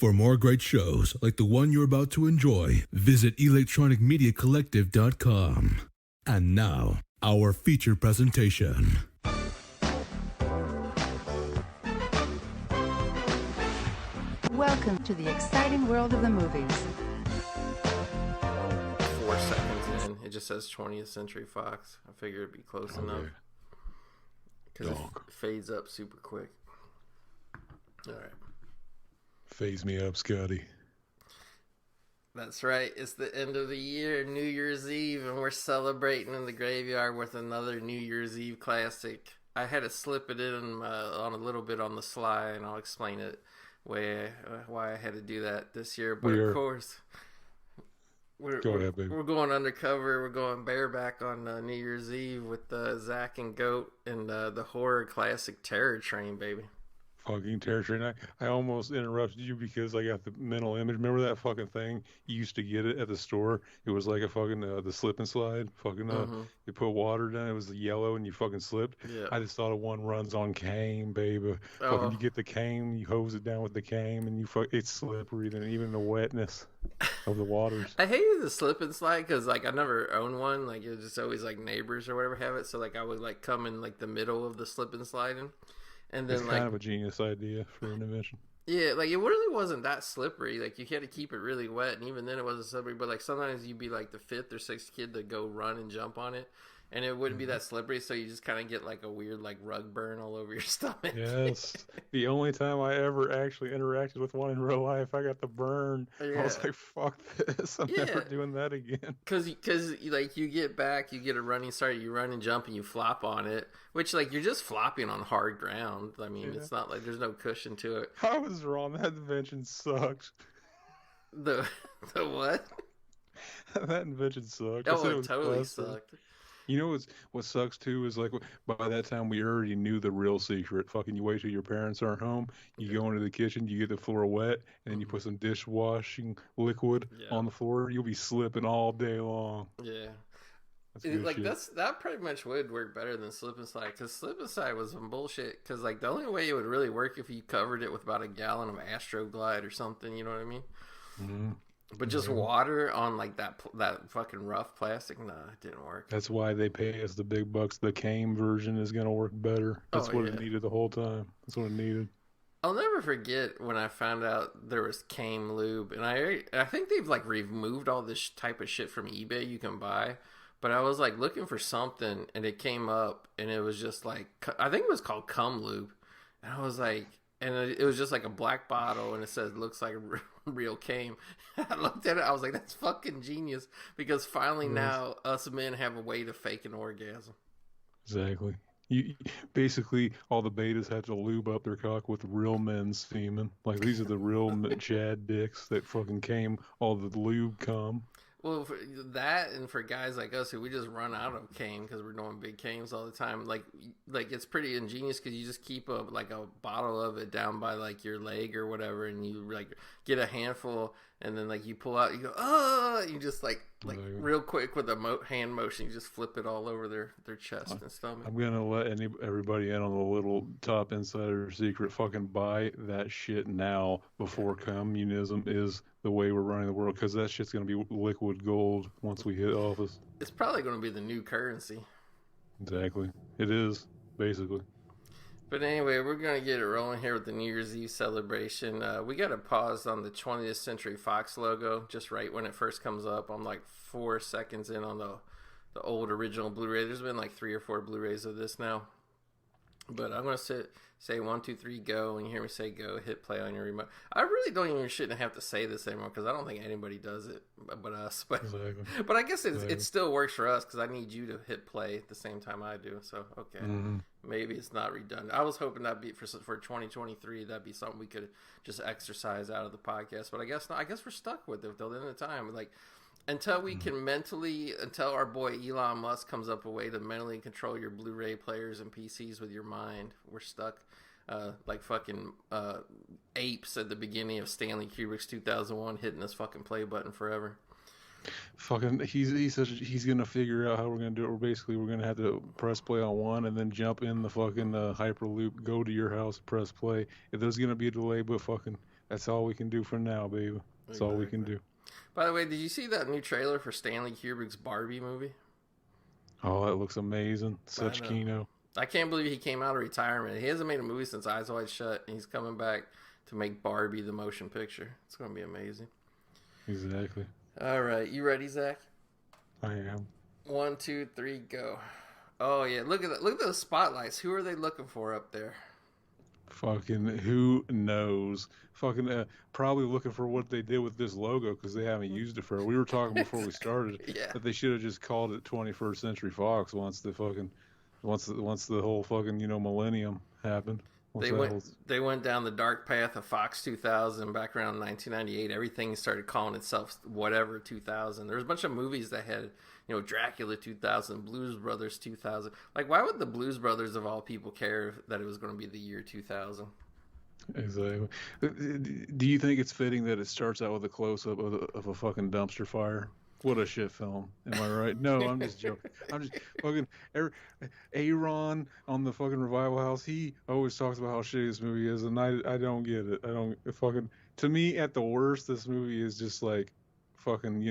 For more great shows like the one you're about to enjoy, visit electronicmediacollective.com. And now, our feature presentation. Welcome to the exciting world of the movies. 4 seconds in, it just says 20th Century Fox. I figured it'd be close enough. Because it fades up super quick. Alright. Phase me up, Scotty. That's right. It's the end of the year, New Year's Eve, and we're celebrating in the graveyard with another New Year's Eve classic. I had to slip it in on a little bit on the sly, and I'll explain it why I had to do that this year. But of course, we're going undercover. We're going bareback on New Year's Eve with Zach and Goat and the horror classic Terror Train, baby. Fucking Terror Train. I almost interrupted you because I got the mental image. Remember that fucking thing? You used to get it at the store. It was like a fucking the slip and slide. Fucking you put water down. It was yellow and you fucking slipped. Yeah. I just thought of one runs on cane, baby. Fucking you get the cane, you hose it down with the cane, and it's slippery. Then even the wetness of the waters. I hated the slip and slide because like I never owned one. Like it was just always like neighbors or whatever have it. So like I would like come in like the middle of the slip and sliding. And then, it's kind of a genius idea for an invention. Yeah, like it really wasn't that slippery. Like you had to keep it really wet, and even then it wasn't slippery. But like sometimes you'd be like the fifth or sixth kid to go run and jump on it, and it wouldn't be that slippery. So you just kind of get like a weird like rug burn all over your stomach. Yes, the only time I ever actually interacted with one in real life, I got the burn. Yeah. I was like, "Fuck this! I'm never doing that again." Because like you get back, you get a running start, you run and jump, and you flop on it. Which, like, you're just flopping on hard ground. I mean, It's not like there's no cushion to it. I was wrong. That invention sucked. The what? That invention sucked. Oh, it totally sucked. You know what sucks, too, is, like, by that time, we already knew the real secret. Fucking you wait till your parents aren't home, you go into the kitchen, you get the floor wet, and then you put some dishwashing liquid on the floor. You'll be slipping all day long. Yeah. That pretty much would work better than slip and slide, because slip and slide was some bullshit. Because like the only way it would really work if you covered it with about a gallon of Astroglide or something, you know what I mean? Mm-hmm. But just water on like that fucking rough plastic, nah, it didn't work. That's why they pay us the big bucks. The cane version is gonna work better. That's what it needed the whole time. That's what it needed. I'll never forget when I found out there was cane lube, and I think they've like removed all this type of shit from eBay you can buy. But I was like looking for something, and it came up, and it was just like, I think it was called Cum Lube, and I was like, and it was just like a black bottle, and it says looks like a real cane. I looked at it, I was like, that's fucking genius, because finally now us men have a way to fake an orgasm. Exactly. You basically all the betas have to lube up their cock with real men's semen. Like these are the real Chad dicks that fucking came all the lube cum. Well, for that and for guys like us who we just run out of cane because we're doing big canes all the time, like it's pretty ingenious because you just keep a bottle of it down by like your leg or whatever, and you like get a handful, and then like you pull out, you go you just like real quick with a hand motion, you just flip it all over their chest and stomach. I'm gonna let everybody in on the little top insider secret. Fucking buy that shit now before communism is the way we're running the world, because that shit's going to be liquid gold once we hit office. It's probably going to be the new currency. Exactly. It is, basically. But anyway, we're going to get it rolling here with the New Year's Eve celebration. We got to pause on the 20th Century Fox logo just right when it first comes up. I'm like 4 seconds in on the old original Blu-ray. There's been like 3 or 4 Blu-rays of this now. But I'm going to say 1, 2, 3, go. When you hear me say go, hit play on your remote. I really don't even shouldn't have to say this anymore because I don't think anybody does it but us. But, exactly. But I guess it still works for us because I need you to hit play at the same time I do. So, okay. Mm-hmm. Maybe it's not redundant. I was hoping that'd be for 2023. That'd be something we could just exercise out of the podcast. But I guess not. I guess we're stuck with it till the end of the time. Like, until we can until our boy Elon Musk comes up a way to mentally control your Blu-ray players and PCs with your mind, we're stuck like fucking apes at the beginning of Stanley Kubrick's 2001, hitting this fucking play button forever. Fucking, he's gonna figure out how we're gonna do it. We're gonna have to press play on one and then jump in the fucking hyperloop, go to your house, press play. If there's gonna be a delay, but fucking That's all we can do for now, baby. That's all we can do. By the way, did you see that new trailer for Stanley Kubrick's Barbie movie? Oh, that looks amazing. Such kino. I can't believe he came out of retirement. He hasn't made a movie since Eyes Wide Shut, and he's coming back to make Barbie the motion picture. It's going to be amazing. Exactly. All right, you ready, Zach? I am. 1, 2, 3, go. Oh yeah, look at that! Look at those spotlights. Who are they looking for up there? Fucking who knows? Fucking probably looking for what they did with this logo because they haven't used it for. We were talking before we started that they should have just called it 21st Century Fox once the whole fucking millennium happened. They went down the dark path of Fox 2000 back around 1998. Everything started calling itself whatever 2000. There's a bunch of movies that had, Dracula 2000, Blues Brothers 2000. Like, why would the Blues Brothers of all people care that it was going to be the year 2000? Exactly. Do you think it's fitting that it starts out with a close-up of a fucking dumpster fire? What a shit film. Am I right? No, I'm just joking. I'm just fucking Aaron on the fucking Revival House. He always talks about how shitty this movie is, and I don't get it. I don't fucking. To me, at the worst, this movie is just like fucking.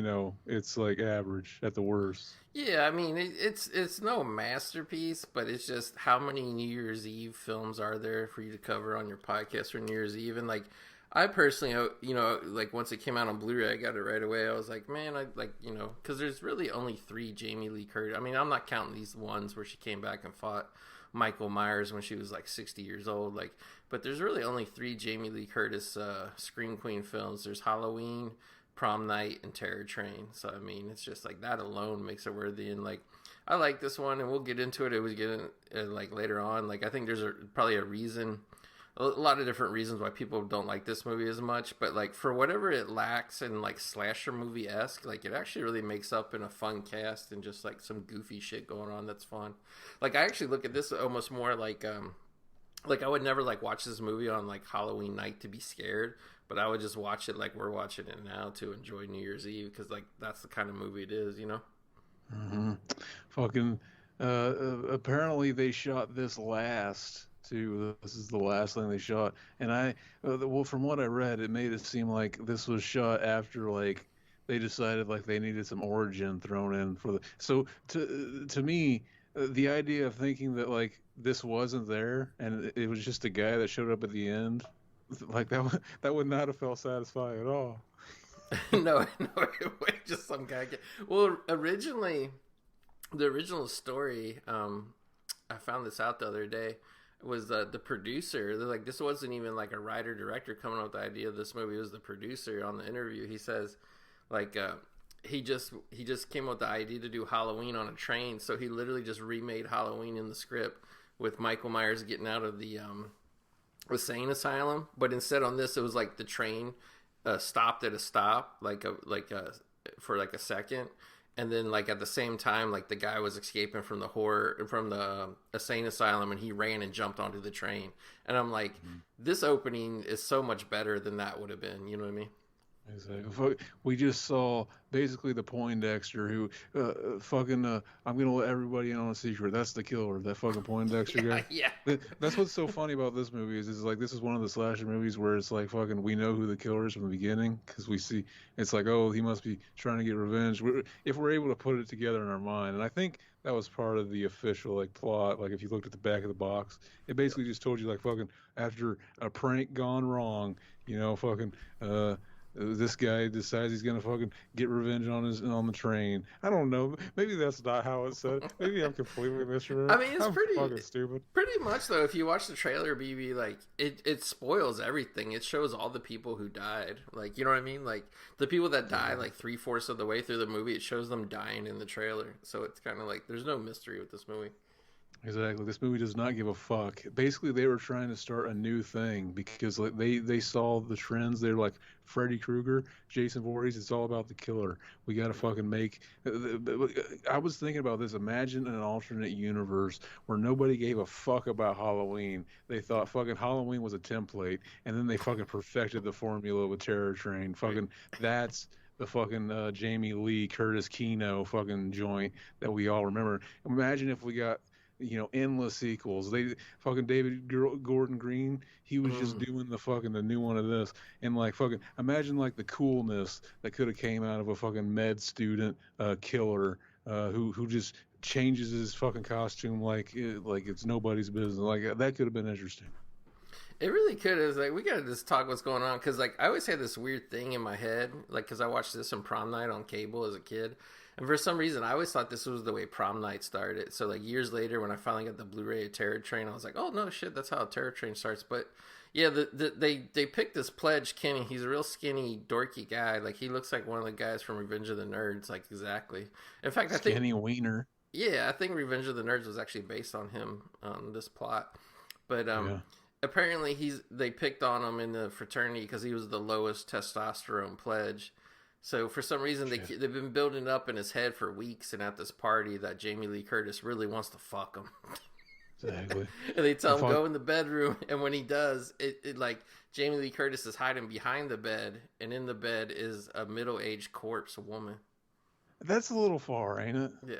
It's like average at the worst. Yeah, I mean, it's no masterpiece, but it's just how many New Year's Eve films are there for you to cover on your podcast for New Year's Eve, and like. I personally, like once it came out on Blu-ray, I got it right away. I was like, man, because there's really only 3 Jamie Lee Curtis. I mean, I'm not counting these ones where she came back and fought Michael Myers when she was like 60 years old. But there's really only 3 Jamie Lee Curtis Scream Queen films. There's Halloween, Prom Night, and Terror Train. So I mean, it's just like that alone makes it worthy. And like, I like this one, and we'll get into it. It was getting like later on. Like I think there's probably a reason. A lot of different reasons why people don't like this movie as much, but like for whatever it lacks in like slasher movie-esque, like it actually really makes up in a fun cast and just like some goofy shit going on that's fun. Like I actually look at this almost more like I would never like watch this movie on like Halloween night to be scared, but I would just watch it like we're watching it now to enjoy New Year's Eve because like that's the kind of movie it is, Mm-hmm. Fucking apparently they shot this last. This is the last thing they shot, and from what I read, it made it seem like this was shot after like they decided like they needed some origin thrown in for the. So to me, the idea of thinking that like this wasn't there and it was just a guy that showed up at the end, like that would not have felt satisfying at all. no, it was just some guy. Well, originally, the original story, I found this out the other day. Was the producer. They're like, this wasn't even like a writer director coming up with the idea of this movie. It was the producer on the interview. He says like he just came up with the idea to do Halloween on a train, so he literally just remade Halloween in the script with Michael Myers getting out of the insane asylum, but instead on this it was like the train stopped at a stop for like a second. And then, like, at the same time, like, the guy was escaping from the insane asylum, and he ran and jumped onto the train. And I'm like, this opening is so much better than that would have been. You know what I mean? Exactly. We just saw basically the Poindexter who I'm gonna let everybody in on a secret. That's the killer, that fucking Poindexter guy. Yeah. That's what's so funny about this movie is like this is one of the slasher movies where it's like fucking we know who the killer is from the beginning because we see it's like, oh, he must be trying to get revenge. If we're able to put it together in our mind, and I think that was part of the official like plot. Like if you looked at the back of the box, it basically just told you like fucking after a prank gone wrong, fucking this guy decides he's gonna fucking get revenge on the train. I don't know. Maybe that's not how it said. Maybe I'm completely misremembering. I mean, it's pretty fucking stupid. Pretty much though. If you watch the trailer, BB, like it spoils everything. It shows all the people who died. Like, you know what I mean? Like the people that die like 3/4 of the way through the movie, it shows them dying in the trailer. So it's kind of like there's no mystery with this movie. Exactly. This movie does not give a fuck. Basically, they were trying to start a new thing because like they saw the trends. They're like Freddy Krueger, Jason Voorhees. It's all about the killer. We got to fucking make. I was thinking about this. Imagine an alternate universe where nobody gave a fuck about Halloween. They thought fucking Halloween was a template, and then they fucking perfected the formula with Terror Train. Fucking that's the fucking Jamie Lee Curtis Kino fucking joint that we all remember. Imagine if we got endless sequels. They fucking Gordon Green, he was just doing the new one of this, and like fucking imagine like the coolness that could have came out of a fucking med student killer who just changes his fucking costume like it's nobody's business. Like that could have been interesting. It really could. Is like we gotta just talk what's going on, because like I always had this weird thing in my head, like because I watched this in prom night on cable as a kid, and for some reason I always thought this was the way prom night started. So like years later, when I finally got the Blu-ray of Terror Train, I was like, oh no shit, that's how Terror Train starts. But yeah, they picked this pledge Kenny. He's a real skinny, dorky guy. Like he looks like one of the guys from Revenge of the Nerds, like exactly. In fact, I think Skinny wiener. Yeah, I think Revenge of the Nerds was actually based on him on this plot, but apparently they picked on him in the fraternity because he was the lowest testosterone pledge. So for some reason they've been building up in his head for weeks, and at this party that Jamie Lee Curtis really wants to fuck him. Exactly. And they tell him go in the bedroom, and when he does, it like Jamie Lee Curtis is hiding behind the bed, and in the bed is a middle-aged corpse woman. That's a little far, ain't it? Yeah.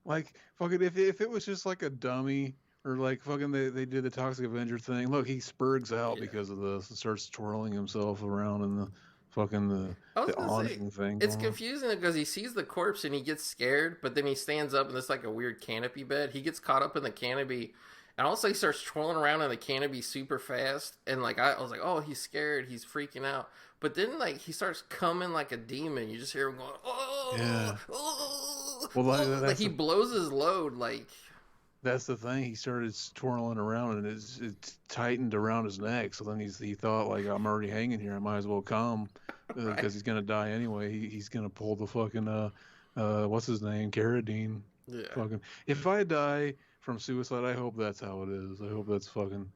Like fucking if it was just like a dummy. Or like fucking they did the Toxic Avenger thing. Look, he spurgs out because of this and starts twirling himself around in the fucking the awning thing. It's confusing because he sees the corpse and he gets scared, but then he stands up and it's like a weird canopy bed. He gets caught up in the canopy, and also he starts twirling around in the canopy super fast. And like I was like, oh, he's scared, he's freaking out. But then like he starts coming like a demon. You just hear him going, oh, yeah. Oh, well, like he blows his load like. That's the thing. He started twirling around, and it tightened around his neck. So then he thought, like, I'm already hanging here. I might as well come because he's gonna die anyway. He's gonna pull the fucking what's his name, Carradine. Yeah. Fucking. If I die from suicide, I hope that's how it is. I hope that's fucking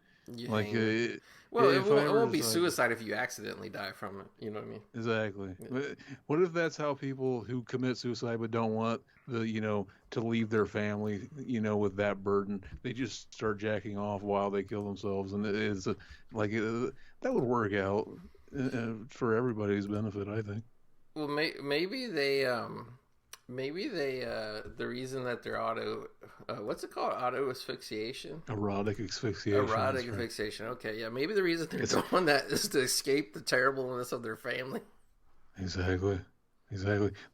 well, it won't be suicide if you accidentally die from it. You know what I mean? Exactly. Yeah. What if that's how people who commit suicide but don't want to leave their family, with that burden, they just start jacking off while they kill themselves, and that would work out for everybody's benefit, I think. Well, maybe they the reason that they're what's it called? Auto asphyxiation? Erotic asphyxiation. Erotic asphyxiation. Okay, yeah. Maybe the reason they're doing that is to escape the terribleness of their family. Exactly.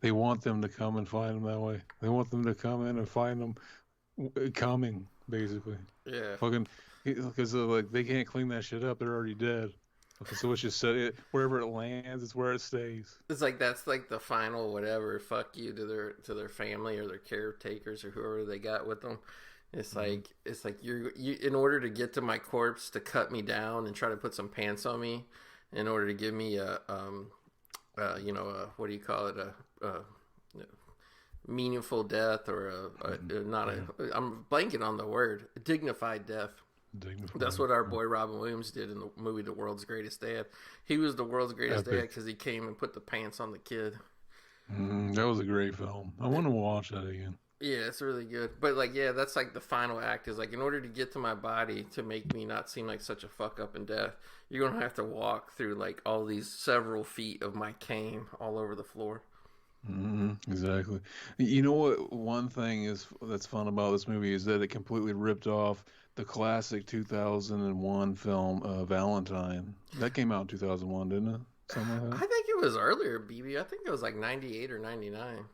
They want them to come and find them that way. They want them to come in and find them coming, basically. Yeah. Fucking, because like they can't clean that shit up. They're already dead. Okay, so it's just wherever it lands, it's where it stays. It's like that's like the final whatever. Fuck you to their family or their caretakers or whoever they got with them. It's like you in order to get to my corpse to cut me down and try to put some pants on me, in order to give me a what do you call it, a meaningful death, or I'm blanking on the word, a dignified death. That's what our boy Robin Williams did in the movie The World's Greatest Dad. He was the world's greatest dad because he came and put the pants on the kid. That was a great film. I want to watch that again. Yeah, it's really good. But like, yeah, that's like the final act is like, in order to get to my body to make me not seem like such a fuck up in death, you're gonna have to walk through like all these several feet of my cane all over the floor. Exactly. You know what? One thing that's fun about this movie is that it completely ripped off the classic 2001 film Valentine. That came out in 2001, didn't it? Something like that. I think it was earlier, BB. I think it was like 98 or 99.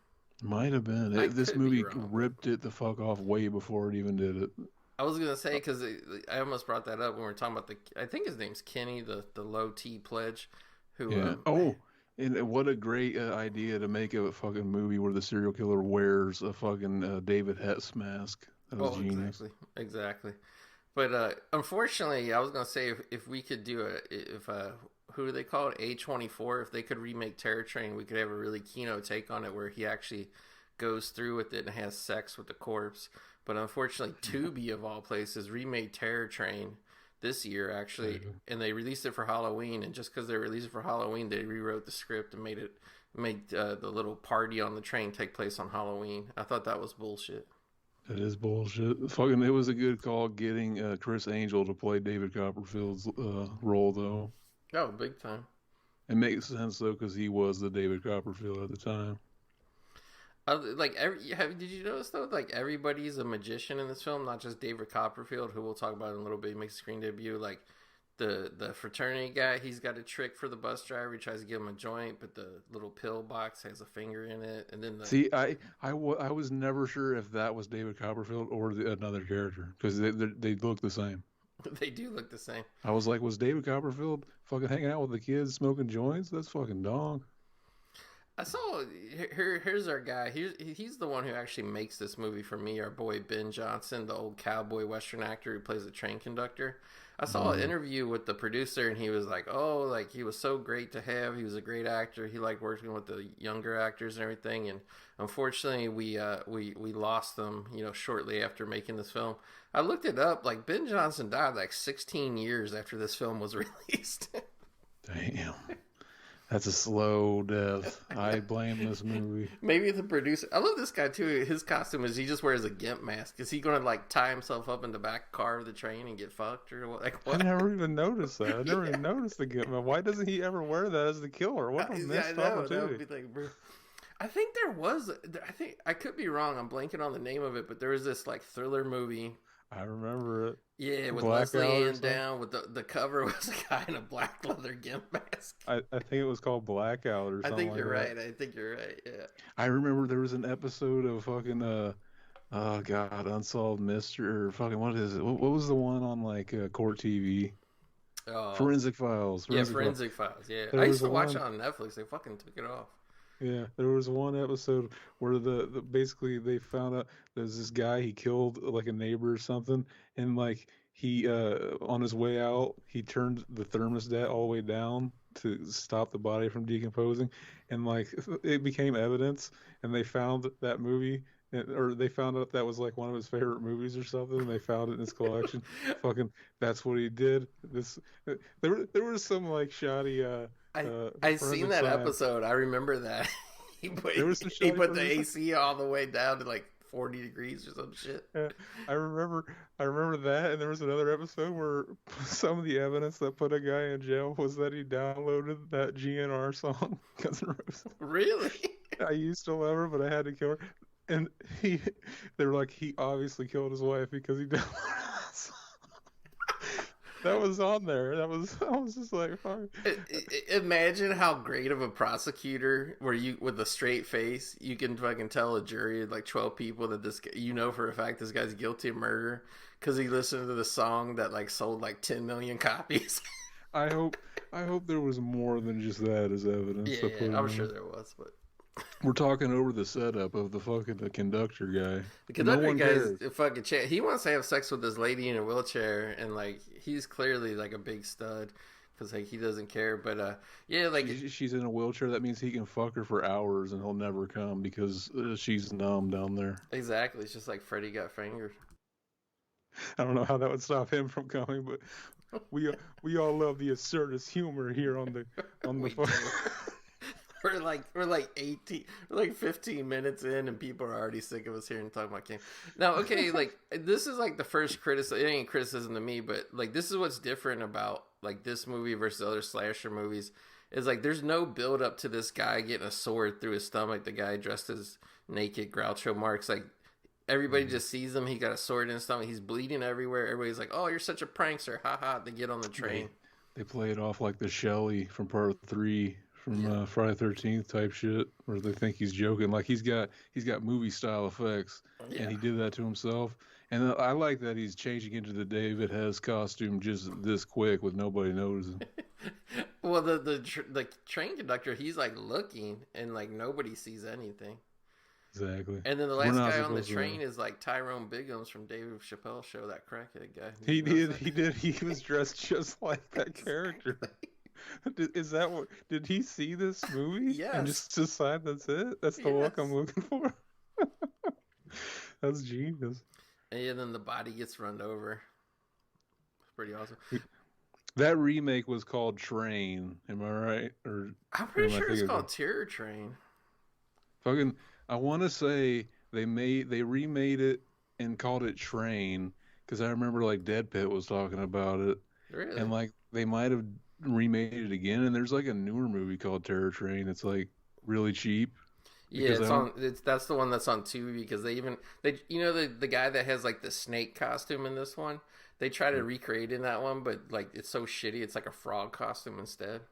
Might have been. This movie ripped it the fuck off way before it even did it. I was gonna say, because I almost brought that up when we were talking about I think his name's Kenny, the low T pledge. Who? Yeah. And what a great idea to make a fucking movie where the serial killer wears a fucking David Hess mask. That was genius. Exactly. But unfortunately, I was gonna say if we could do who do they call it? A24. If they could remake Terror Train, we could have a really Kino take on it where he actually goes through with it and has sex with the corpse. But unfortunately, Tubi of all places remade Terror Train this year actually, and they released it for Halloween. And just because they released it for Halloween, they rewrote the script and made the little party on the train take place on Halloween. I thought that was bullshit. It is bullshit. Fucking, it was a good call getting Chris Angel to play David Copperfield's role, though. Oh, big time. It makes sense, though, because he was the David Copperfield at the time. Did you notice though? Like everybody's a magician in this film, not just David Copperfield, who we'll talk about in a little bit. He makes a screen debut. Like the fraternity guy, he's got a trick for the bus driver. He tries to give him a joint, but the little pill box has a finger in it. And then I was never sure if that was David Copperfield or another character because they look the same. They do look the same. I was like, was David Copperfield fucking hanging out with the kids smoking joints? That's fucking dog. I saw here's our guy. He's the one who actually makes this movie for me. Our boy Ben Johnson, the old cowboy western actor who plays the train conductor. I saw an interview with the producer, and he was like, "Oh, like he was so great to have. He was a great actor. He liked working with the younger actors and everything." And unfortunately, we lost them, shortly after making this film. I looked it up. Like Ben Johnson died like 16 years after this film was released. Damn. That's a slow death. I blame this movie. Maybe the producer. I love this guy too. His costume is he just wears a gimp mask. Is he going to like tie himself up in the back car of the train and get fucked or what? Like what? I never even noticed that. I never even noticed the gimp mask. Why doesn't he ever wear that as the killer? What a missed opportunity. That would be like, bro. I think there was. I think I could be wrong. I'm blanking on the name of it, but there was this like thriller movie. I remember it. Yeah, with Leslie Ann down, with the cover was a guy in a black leather gimp mask. I think it was called Blackout or something. I think you're right. I think you're right. Yeah. I remember there was an episode of fucking oh god, Unsolved Mystery or fucking what is it? What was the one on like Court TV? Forensic Files. Forensic Files. Yeah, I used to watch it on Netflix. They fucking took it off. Yeah, there was one episode where the basically they found out there's this guy, he killed like a neighbor or something, and like he on his way out he turned the thermostat all the way down to stop the body from decomposing, and like it became evidence, and they found that movie. Or they found out that was like one of his favorite movies or something, and they found it in his collection. Fucking, that's what he did. There was some like shoddy. I seen that episode. I remember that. he put the AC all the way down to like 40 degrees or some shit. Yeah, I remember that, and there was another episode where some of the evidence that put a guy in jail was that he downloaded that GNR song, Cousin Rose. Really? I used to love her, but I had to kill her. And they were like, he obviously killed his wife because he downloaded that song. That was on there. I was just like, fuck. Imagine how great of a prosecutor, where you, with a straight face, you can fucking tell a jury of like 12 people that this, for a fact this guy's guilty of murder because he listened to the song that like sold like 10 million copies. I hope there was more than just that as evidence. Yeah, I'm sure there was, but. We're talking over the setup of the conductor guy. The conductor guy is a fucking he wants to have sex with this lady in a wheelchair, and like he's clearly like a big stud because like he doesn't care. But yeah, like she's in a wheelchair. That means he can fuck her for hours and he'll never come because she's numb down there. Exactly. It's just like Freddy got fingered. I don't know how that would stop him from coming, but we all love the absurdist humor here on the We're like 18, we're like 15 minutes in, and people are already sick of us hearing talking about King. Now, okay, like this is like the first criticism. It ain't criticism to me, but like this is what's different about like this movie versus other slasher movies. Is like there's no build up to this guy getting a sword through his stomach. The guy dressed as naked Groucho Marx. Like everybody just sees him. He got a sword in his stomach. He's bleeding everywhere. Everybody's like, "Oh, you're such a prankster!" Ha ha. They get on the train. They play it off like the Shelley from Part 3. From Friday the 13th type shit, where they think he's joking. Like he's got movie style effects, and he did that to himself. And I like that he's changing into the David Hess costume just this quick with nobody noticing. Well, the train conductor, he's like looking, and like nobody sees anything. Exactly. And then the last guy on the train is like Tyrone Biggums from Dave Chappelle's show, that crackhead guy. He did. He was dressed just like that character. Is that what? Did he see this movie? Yes. And just decide that's it? That's the look I'm looking for? That's genius. And then the body gets run over. It's pretty awesome. That remake was called Train. Am I right? Or I'm pretty sure it's called Terror Train. Fucking, I want to say they remade it and called it Train because I remember like Dead Pit was talking about it. Really? And like they might have remade it again, and there's like a newer movie called Terror Train. It's like really cheap. Yeah, it's on. That's the one that's on Tubi because the guy that has like the snake costume in this one. They try to recreate in that one, but like it's so shitty. It's like a frog costume instead.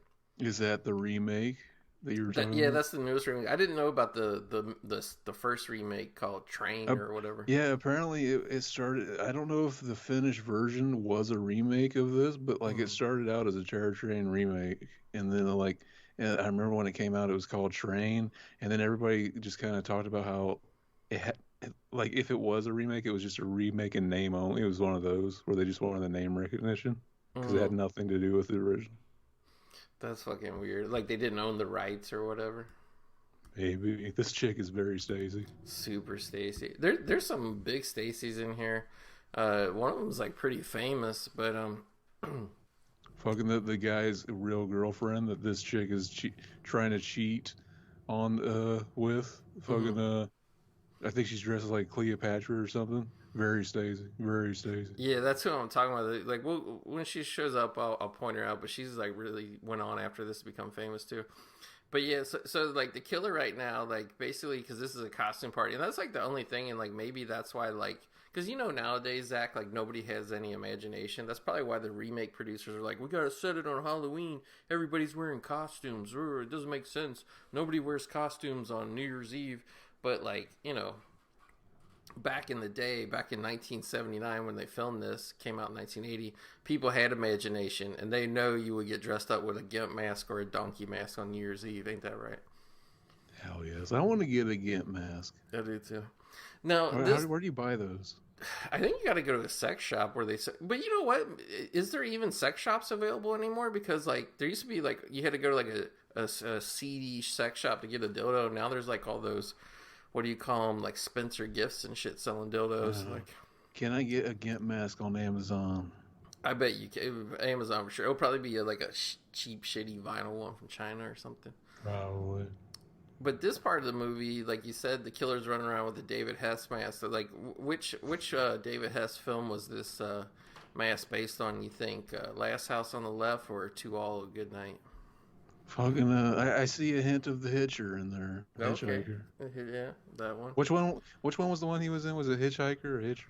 Is that the remake that you were talking Yeah, about? that's the newest remake. I didn't know about the first remake called Train or whatever. Yeah, apparently it started. I don't know if the finished version was a remake of this, but like it started out as a Terror Train remake, and then and I remember when it came out, it was called Train, and then everybody just kind of talked about how it had. Like if it was a remake, it was just a remake in name only. It was one of those where they just wanted the name recognition because it had nothing to do with the original. That's fucking weird. Like they didn't own the rights or whatever. Maybe this chick is very Stacy. Super Stacy. There's some big Stacys in here. One of them's like pretty famous, but fucking the guy's real girlfriend that this chick is trying to cheat on with. Fucking I think she's dressed like Cleopatra or something. Very Stacy. Very Stacy. Yeah, that's who I'm talking about. Like, when she shows up, I'll point her out. But she's like really went on after this to become famous too. But yeah, so like the killer right now, like basically because this is a costume party, and that's like the only thing, and like maybe that's why like because nowadays Zach, like nobody has any imagination. That's probably why the remake producers are like, we gotta set it on Halloween. Everybody's wearing costumes. It doesn't make sense. Nobody wears costumes on New Year's Eve. But like back in the day, back in 1979 when they filmed this, came out in 1980, people had imagination, and they know you would get dressed up with a gimp mask or a donkey mask on New Year's Eve. Ain't that right? Hell yes. I want to get a gimp mask. I do too. Now, where do you buy those? I think you got to go to a sex shop where but you know what? Is there even sex shops available anymore? Because like there used to be like you had to go to like a seedy sex shop to get a dildo. Now there's like all those, what do you call them? Like Spencer Gifts and shit selling dildos. Like, can I get a gimp mask on Amazon? I bet you can. Amazon for sure. It'll probably be like a cheap, shitty vinyl one from China or something. Probably. But this part of the movie, like you said, the killer's running around with the David Hess mask. So, like, which David Hess film was this mask based on, you think? Last House on the Left or To All a Good Night? Fucking, I see a hint of The Hitcher in there. Okay. Hitchhiker. Yeah, that one. Which one was the one he was in? Was it Hitchhiker or Hitcher?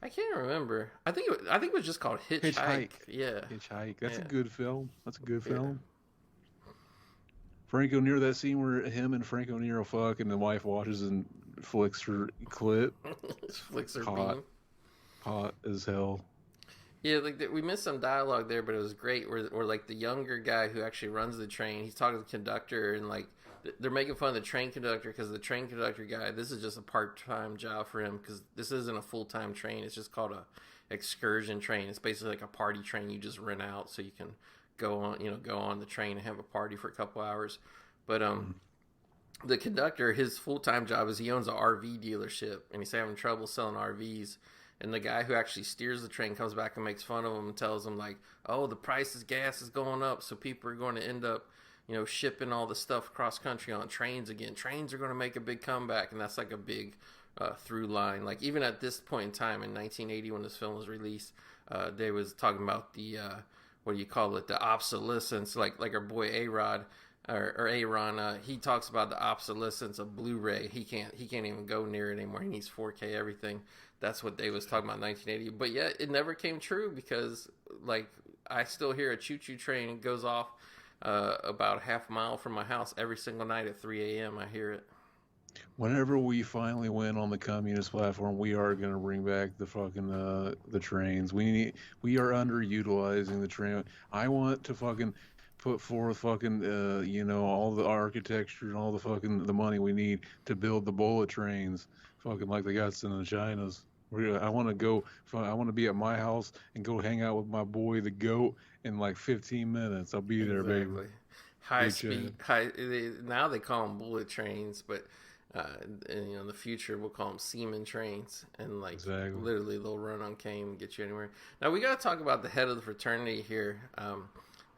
I can't remember. I think it was just called Hitchhike. Yeah. Hitchhike. That's a good film. Franco Nero, that scene where him and Franco Nero fuck and the wife watches and flicks her clit. Flicks her bean. Hot as hell. Yeah, like we missed some dialogue there, but it was great. Where like the younger guy who actually runs the train, he's talking to the conductor, and like they're making fun of the train conductor because the train conductor guy, this is just a part-time job for him because this isn't a full-time train. It's just called a excursion train. It's basically like a party train you just rent out so you can go on the train and have a party for a couple hours. But the conductor, his full-time job is he owns an RV dealership, and he's having trouble selling RVs. And the guy who actually steers the train comes back and makes fun of him and tells him like, oh, the price of gas is going up, so people are going to end up shipping all the stuff cross country on trains again. Trains are going to make a big comeback, and that's like a big through line. Like even at this point in time in 1980 when this film was released, they was talking about the what do you call it? The obsolescence, like our boy A-Rod or Aaron. He talks about the obsolescence of Blu-ray. He can't even go near it anymore. He needs 4K everything. That's what they was talking about in 1980. But yeah, it never came true because like I still hear a choo-choo train goes off about half a mile from my house every single night at 3 a.m. I hear it. Whenever we finally win on the communist platform, we are going to bring back the fucking the trains. We are underutilizing the train. I want to fucking put forth fucking all the architecture and all the fucking the money we need to build the bullet trains, fucking like they got in the Chinas. I want to be at my house and go hang out with my boy the goat in like 15 minutes. I'll be there, baby. High speed. Now they call them bullet trains, but in the future we'll call them semen trains, and like literally they'll run on cane and get you anywhere. Now we got to talk about the head of the fraternity here,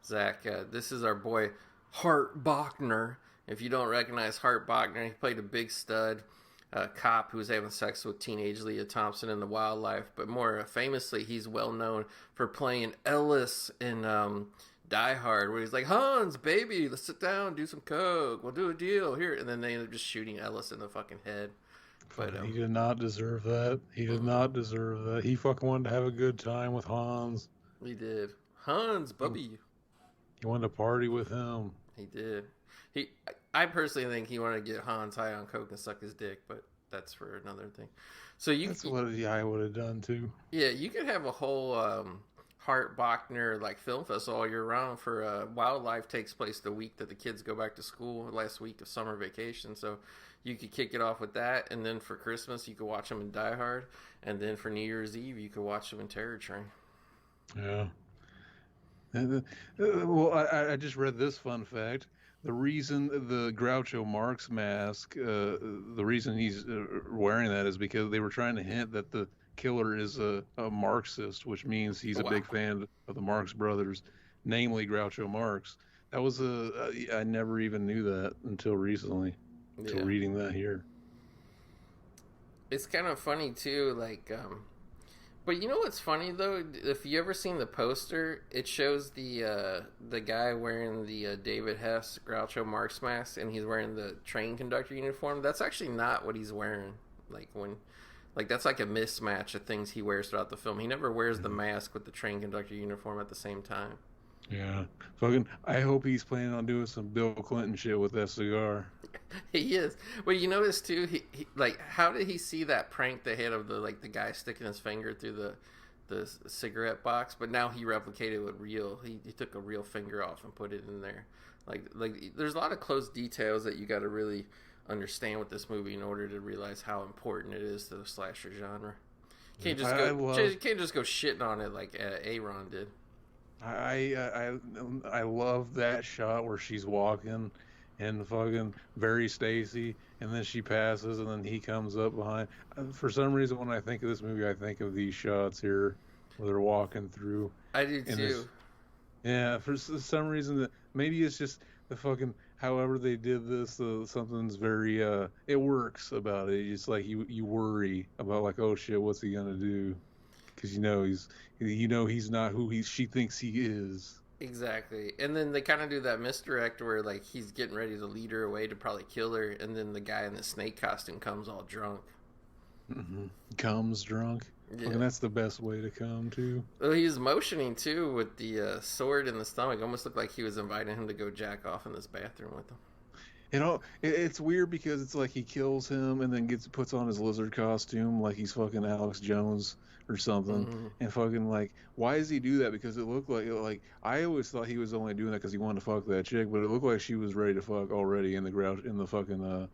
Zach. This is our boy Hart Bachner. If you don't recognize Hart Bachner, he played a big stud cop who was having sex with teenage Leah Thompson in The Wildlife, but more famously he's well known for playing Ellis in Die Hard, where he's like, Hans, baby, let's sit down, do some coke, we'll do a deal here, and then they end up just shooting Ellis in the fucking head. But he did not deserve that. He did not deserve that. He fucking wanted to have a good time with Hans. He did. Hans, Bubby. He wanted to party with him. He did. I personally think he wanted to get Hans high on coke and suck his dick, but that's for another thing. So that's what I would have done too. Yeah, you could have a whole Hart Bachner like film festival all year round for Wildlife takes place the week that the kids go back to school, last week of summer vacation. So you could kick it off with that, and then for Christmas you could watch them in Die Hard, and then for New Year's Eve you could watch them in Terror Train. Yeah. Well, I just read this fun fact. The reason the Groucho Marx mask, the reason he's wearing that is because they were trying to hint that the killer is a Marxist, which means he's a big fan of the Marx Brothers, namely Groucho Marx. That was I never even knew that until recently, until reading that here. It's kind of funny too, like, but you know what's funny though? If you ever seen the poster, it shows the guy wearing the David Hess Groucho Marx mask, and he's wearing the train conductor uniform. That's actually not what he's wearing. That's like a mismatch of things he wears throughout the film. He never wears the mask with the train conductor uniform at the same time. Yeah, fucking. I hope he's planning on doing some Bill Clinton shit with that cigar. He is. Well, you notice too. He like, how did he see that prank they had of the guy sticking his finger through the cigarette box? But now he replicated with real. He took a real finger off and put it in there. Like there's a lot of close details that you got to really understand with this movie in order to realize how important it is to the slasher genre. You can't just go shitting on it like Aaron did. I love that shot where she's walking and fucking very Stacy, and then she passes, and then he comes up behind. For some reason, when I think of this movie, I think of these shots here where they're walking through. I do too. Yeah, for some reason, maybe it's just the fucking. However they did this, something's very it works about it. It's like you worry about like, oh shit, what's he gonna do? Because he's not who she thinks he is. Exactly. And then they kind of do that misdirect where like he's getting ready to lead her away to probably kill her, and then the guy in the snake costume comes all drunk. Mm-hmm. Comes drunk. Yeah. And that's the best way to come too. Well, he was motioning too with the sword in the stomach. Almost looked like he was inviting him to go jack off in this bathroom with him. It's weird because it's like he kills him and then puts on his lizard costume like he's fucking Alex Jones or something. Mm-hmm. And fucking like, why does he do that? Because it looked like I always thought he was only doing that because he wanted to fuck that chick, but it looked like she was ready to fuck already in the fucking.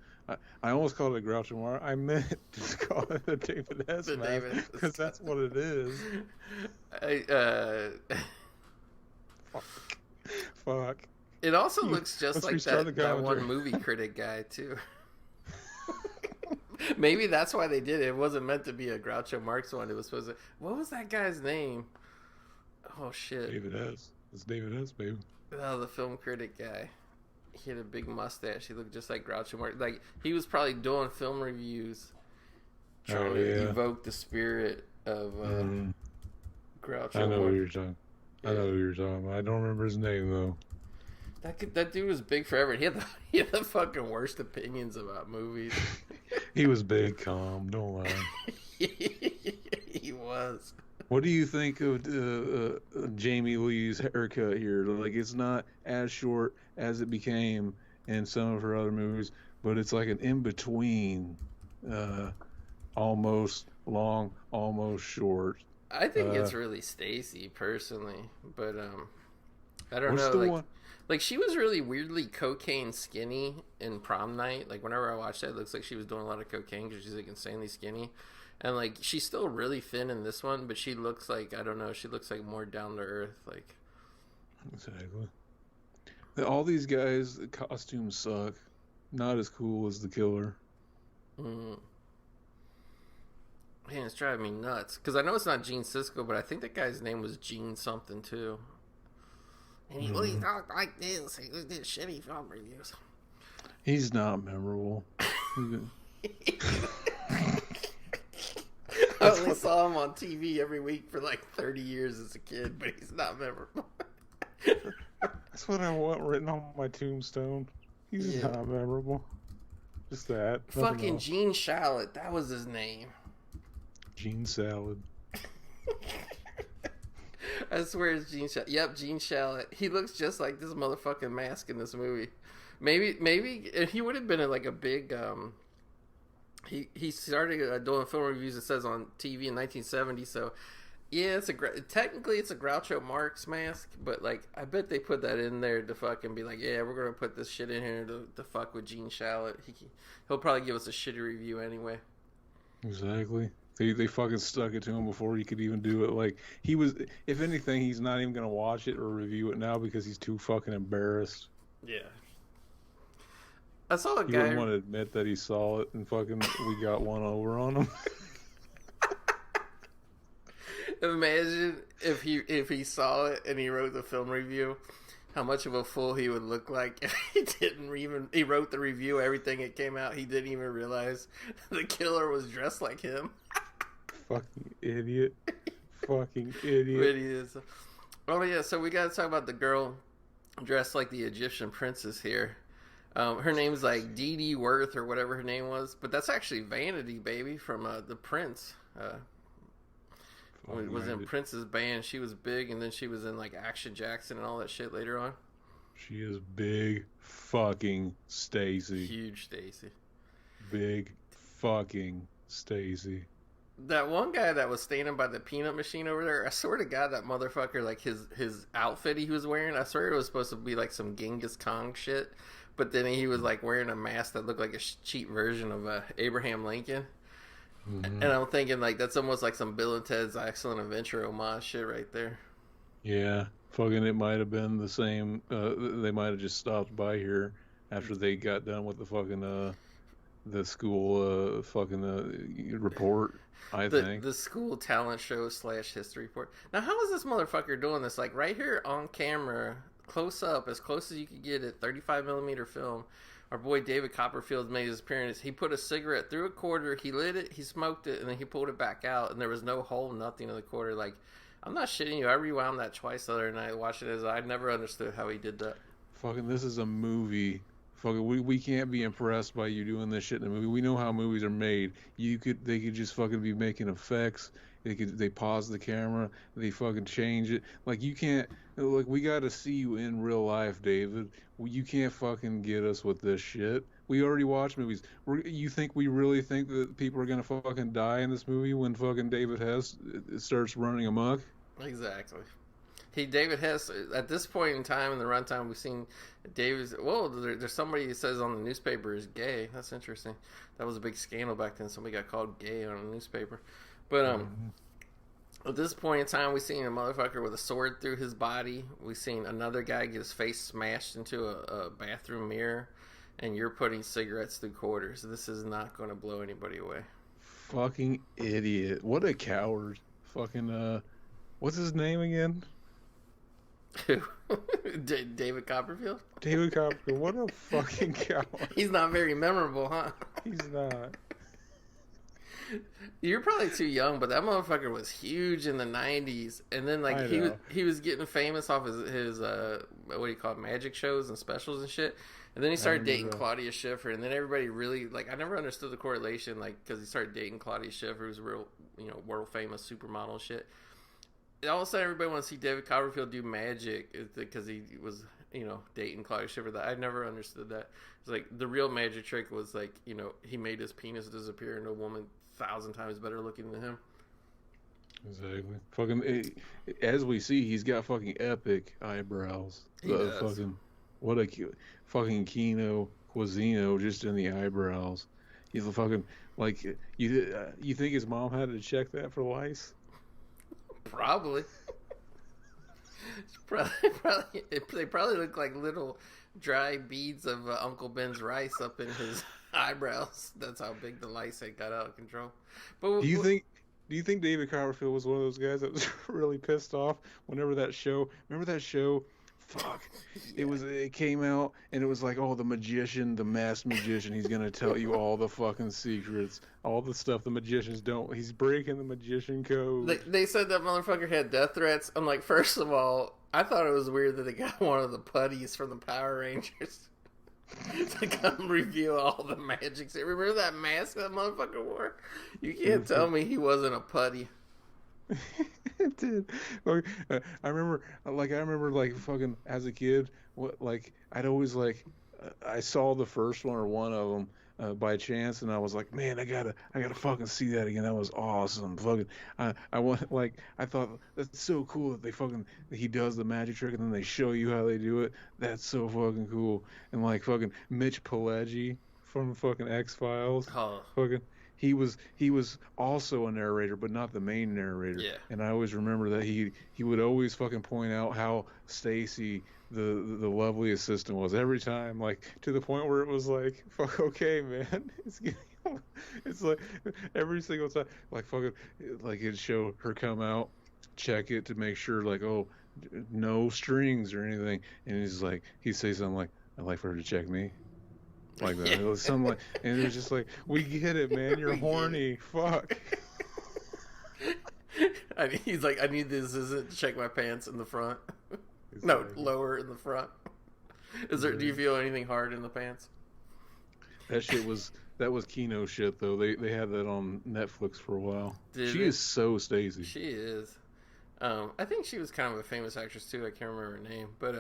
I almost called it a Groucho Marx. I meant to call it a David Hess mask because that's what it is. Fuck. It also looks just like that one movie critic guy too. Maybe that's why they did it. It wasn't meant to be a Groucho Marx one. It was supposed to. What was that guy's name? Oh shit. David Hess. It's David Hess, baby. Oh, the film critic guy. He had a big mustache. He looked just like Groucho Marx. Like he was probably doing film reviews, trying to evoke the spirit of Groucho. I know what you're talking. Yeah. I know who you're talking about. I don't remember his name though. That dude was big forever. He had the fucking worst opinions about movies. He was big, calm. Don't lie. He was. What do you think of Jamie Lee's haircut here? Like, it's not as short as it became in some of her other movies, but it's like an in-between, almost long, almost short. I think it's really Stacy, personally, but I don't know. Like, she was really weirdly cocaine skinny in Prom Night. Like, whenever I watched that, it looks like she was doing a lot of cocaine because she's, like, insanely skinny. And, like, she's still really thin in this one, but she looks like, I don't know, she looks like more down to earth. Like, exactly. All these guys' costumes suck. Not as cool as the killer. Man, it's driving me nuts. Because I know it's not Gene Siskel, but I think that guy's name was Gene something, too. And he talked like this. He did shitty film reviews. He's not memorable. I only saw him on TV every week for like 30 years as a kid, but he's not memorable. That's what I want written on my tombstone. He's Yeah. not memorable. Just that. Fucking Gene Shalit, that was his name. Gene Salad. I swear it's Gene Shalit. Yep, Gene Shalit. He looks just like this motherfucking mask in this movie. Maybe he would have been in like a big. He started doing film reviews. It says on TV in 1970. So yeah, technically it's a Groucho Marx mask, but like I bet they put that in there to fucking be like, yeah, we're gonna put this shit in here to fuck with Gene Shalit. He'll probably give us a shitty review anyway. Exactly. They fucking stuck it to him before he could even do it. Like, he was, if anything, he's not even gonna watch it or review it now because he's too fucking embarrassed. Yeah. I saw a He guy. wouldn't want to admit that he saw it and fucking we got one over on him. Imagine if he saw it and he wrote the film review, how much of a fool he would look like if he wrote the review, everything it came out, he didn't even realize the killer was dressed like him. Fucking idiot. Fucking idiot. Idiots. Oh yeah, so we gotta talk about the girl dressed like the Egyptian princess here. Her name's like Dee Dee Worth or whatever her name was, but that's actually Vanity, baby, from the Prince. Was in Prince's band. She was big, and then she was in like Action Jackson and all that shit later on. She is big fucking Stacy. Huge Stacy. Big fucking Stacy. That one guy that was standing by the peanut machine over there, I swear to God, that motherfucker, like his outfit he was wearing, I swear it was supposed to be like some Genghis Khan shit, but then he was like wearing a mask that looked like a cheap version of Abraham Lincoln. Mm-hmm. And I'm thinking like that's almost like some Bill and Ted's Excellent Adventure homage shit right there. Yeah, fucking it might have been the same. They might have just stopped by here after they got done with the fucking the school fucking report. I think the school talent show / history report. Now, how is this motherfucker doing this? Like right here on camera, close up, as close as you could get it, 35mm film. Our boy David Copperfield made his appearance. He put a cigarette through a quarter, he lit it, he smoked it, and then he pulled it back out, and there was no hole, nothing in the quarter. Like, I'm not shitting you. I rewound that twice the other night, watched it as I never understood how he did that. Fucking, this is a movie. Fucking, we can't be impressed by you doing this shit in a movie. We know how movies are made. They could just fucking be making effects. They pause the camera. They fucking change it. Like, you can't. Like, we gotta see you in real life, David. You can't fucking get us with this shit. We already watched movies. You think we really think that people are gonna fucking die in this movie when fucking David Hess starts running amok? Exactly. David Hess, at this point in time in the runtime, we've seen David's. Whoa, there's somebody who says on the newspaper is gay. That's interesting. That was a big scandal back then. Somebody got called gay on a newspaper. But at this point in time, we've seen a motherfucker with a sword through his body. We've seen another guy get his face smashed into a bathroom mirror, and you're putting cigarettes through quarters. This is not going to blow anybody away. Fucking idiot! What a coward! Fucking what's his name again? David Copperfield? David Copperfield, what a fucking coward. He's not very memorable, huh? He's not. You're probably too young, but that motherfucker was huge in the 90s. And then like he was getting famous off his what do you call it, magic shows and specials and shit. And then he started dating Claudia Schiffer, and then everybody really, like, I never understood the correlation, like, because he started dating Claudia Schiffer, who's a real, world famous supermodel and shit. All of a sudden, everybody wants to see David Copperfield do magic because he was, dating Claudia Schiffer. That I never understood that. It's like the real magic trick was like, he made his penis disappear into a woman 1,000 times better looking than him. Exactly. Fucking, as we see, he's got fucking epic eyebrows. He does. Fucking, what a fucking Kino Cuisino just in the eyebrows. He's a fucking, like, you think his mom had to check that for lice? Probably. They probably look like little dry beads of Uncle Ben's rice up in his eyebrows. That's how big the lice had got out of control. But do you think David Copperfield was one of those guys that was really pissed off whenever that show? Remember that show Fuck. Yeah. It came out and it was like, oh, the magician, the masked magician, he's gonna tell you all the fucking secrets, all the stuff the magicians don't. He's breaking the magician code. They said that motherfucker had death threats. I'm like, first of all, I thought it was weird that they got one of the putties from the Power Rangers to come reveal all the magic. Remember that mask that motherfucker wore? You can't tell me he wasn't a putty. It did. Like, I remember, like fucking as a kid, I'd always I saw the first one or one of them by chance, and I was like, man, I gotta fucking see that again. That was awesome. Fucking, I want I thought that's so cool that he does the magic trick and then they show you how they do it. That's so fucking cool. And like fucking Mitch Pileggi from fucking X-Files, fucking. He was also a narrator, but not the main narrator. Yeah. And I always remember that he would always fucking point out how Stacy, the lovely assistant, was every time, like to the point where it was like, fuck, okay, man, it's like every single time, like fucking, like it'd show her come out, check it to make sure, like, oh, no strings or anything, and he'd say something like, I'd like for her to check me. Like that. It was something like, and it was just like, we get it, man. You're horny. Fuck. He's like, I need this assistant to check my pants in the front. Exactly. No, lower in the front. Do you feel anything hard in the pants? That was Kino shit though. They had that on Netflix for a while. She is so Stacy. She is. I think she was kind of a famous actress too. I can't remember her name, but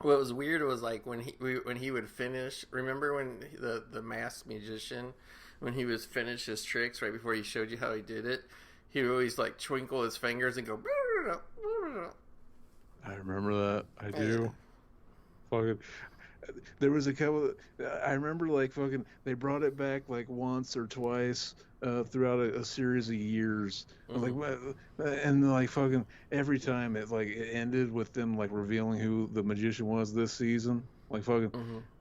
what was weird was like when he would finish. Remember when the masked magician, when he was finish his tricks right before he showed you how he did it, he would always like twinkle his fingers and go. I remember that. I do. Fucking. There was a couple. I remember like fucking. They brought it back like once or twice throughout a series of years. Mm-hmm. And like fucking every time it ended with them like revealing who the magician was this season. Like fucking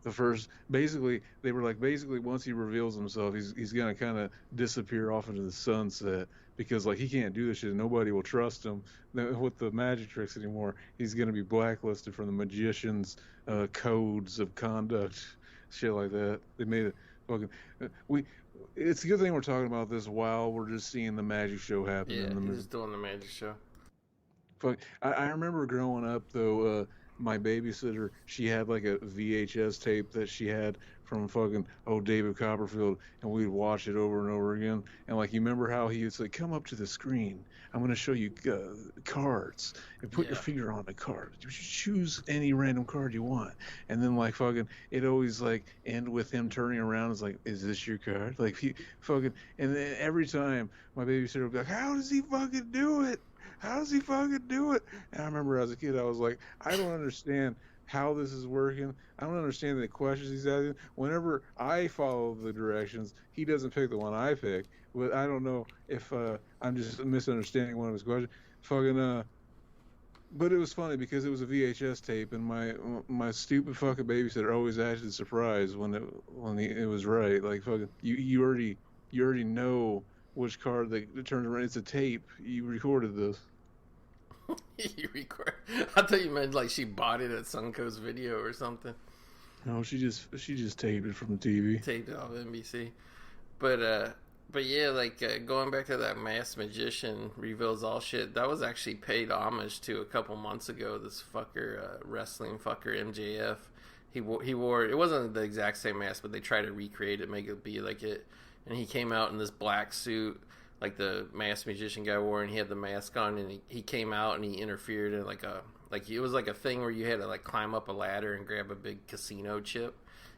the first. Basically, they were like once he reveals himself, he's gonna kind of disappear off into the sunset because like he can't do this shit. Nobody will trust him with the magic tricks anymore. He's gonna be blacklisted from the magician's codes of conduct, shit like that. They made it fucking. It's a good thing we're talking about this while we're just seeing the magic show happen. Yeah, in the movie. he's doing the magic show. Fuck, I remember growing up though. My babysitter, she had like a VHS tape that she had from fucking David Copperfield, and we'd watch it over and over again. And like, you remember how he would say, "Come up to the screen. I'm going to show you cards, and put your finger on the card. You should choose any random card you want." And then like fucking, it always like end with him turning around. It's like, "Is this your card?" Like he fucking, and then every time my babysitter would be like, "How does he fucking do it? How does he fucking do it?" And I remember as a kid, I was like, I don't understand how this is working. I don't understand the questions he's asking. Whenever I follow the directions, he doesn't pick the one I pick. But I don't know if I'm just misunderstanding one of his questions. Fucking, but it was funny because it was a VHS tape, and my stupid fucking babysitter always acted surprised when it was right. Like fucking, you already know which card that turns around. It's a tape. You recorded this. You record. I thought you meant like she bought it at Suncoast Video or something. No, she just taped it from the TV. Taped it off NBC. But yeah, like going back to that masked magician reveals all shit. That was actually paid homage to a couple months ago. This fucker, wrestling fucker MJF. He wore. It wasn't the exact same mask, but they tried to recreate it, make it be like it. And he came out in this black suit, like the masked magician guy wore, and he had the mask on, and he came out and he interfered in like it was like a thing where you had to like climb up a ladder and grab a big casino chip,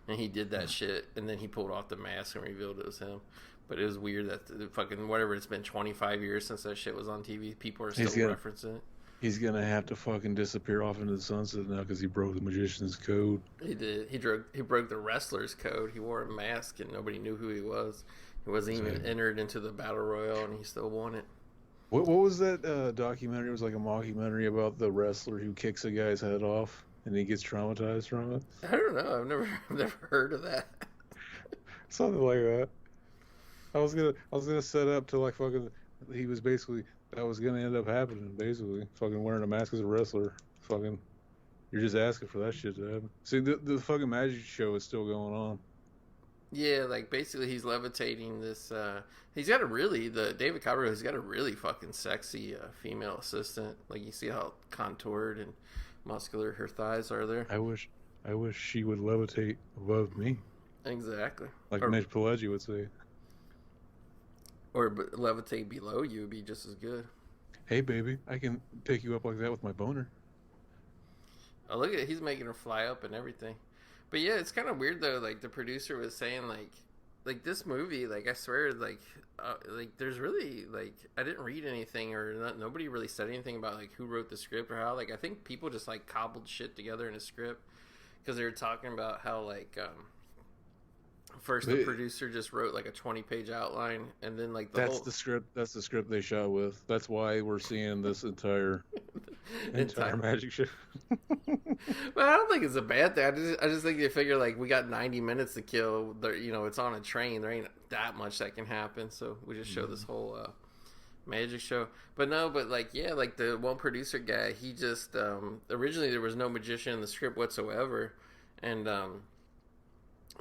and he did that shit, and then he pulled off the mask and revealed it was him. But it was weird that the fucking whatever, it's been 25 years since that shit was on TV, people are still referencing it. He's gonna have to fucking disappear off into the sunset now because he broke the magician's code. He did. He broke the wrestler's code. He wore a mask and nobody knew who he was. He wasn't even entered into the battle royal, and he still won it. What was that documentary? It was like a mockumentary about the wrestler who kicks a guy's head off and he gets traumatized from it. I don't know. I've never heard of that. Something like that. I was gonna set up to like fucking. That was gonna end up happening basically. Fucking wearing a mask as a wrestler. Fucking. You're just asking for that shit to happen. See, the fucking magic show is still going on. Yeah, like basically he's levitating this. He's got a really the David Copperfield. He's got a really fucking sexy female assistant. Like you see how contoured and muscular her thighs are there. I wish she would levitate above me, Exactly. like Or Mitch Pileggi would say. levitate below you would be just as good. Hey, baby, I can pick you up like that with my boner. Oh, look at it. He's making her fly up and everything. But yeah, it's kind of weird though. Like the producer was saying, like this movie, like I swear, like there's really like I didn't read anything or nobody really said anything about like who wrote the script or how. Like I think people just like cobbled shit together in a script because they were talking about how like first the producer just wrote like a 20-page outline and then like that's the script they shot with. That's why we're seeing this entire magic show. Well, I don't think it's a bad thing. I just think they figure like we got 90 minutes to kill. There, it's on a train. There ain't that much that can happen. So we just show this whole magic show. But no, but like yeah, like the one producer guy, he just originally there was no magician in the script whatsoever, and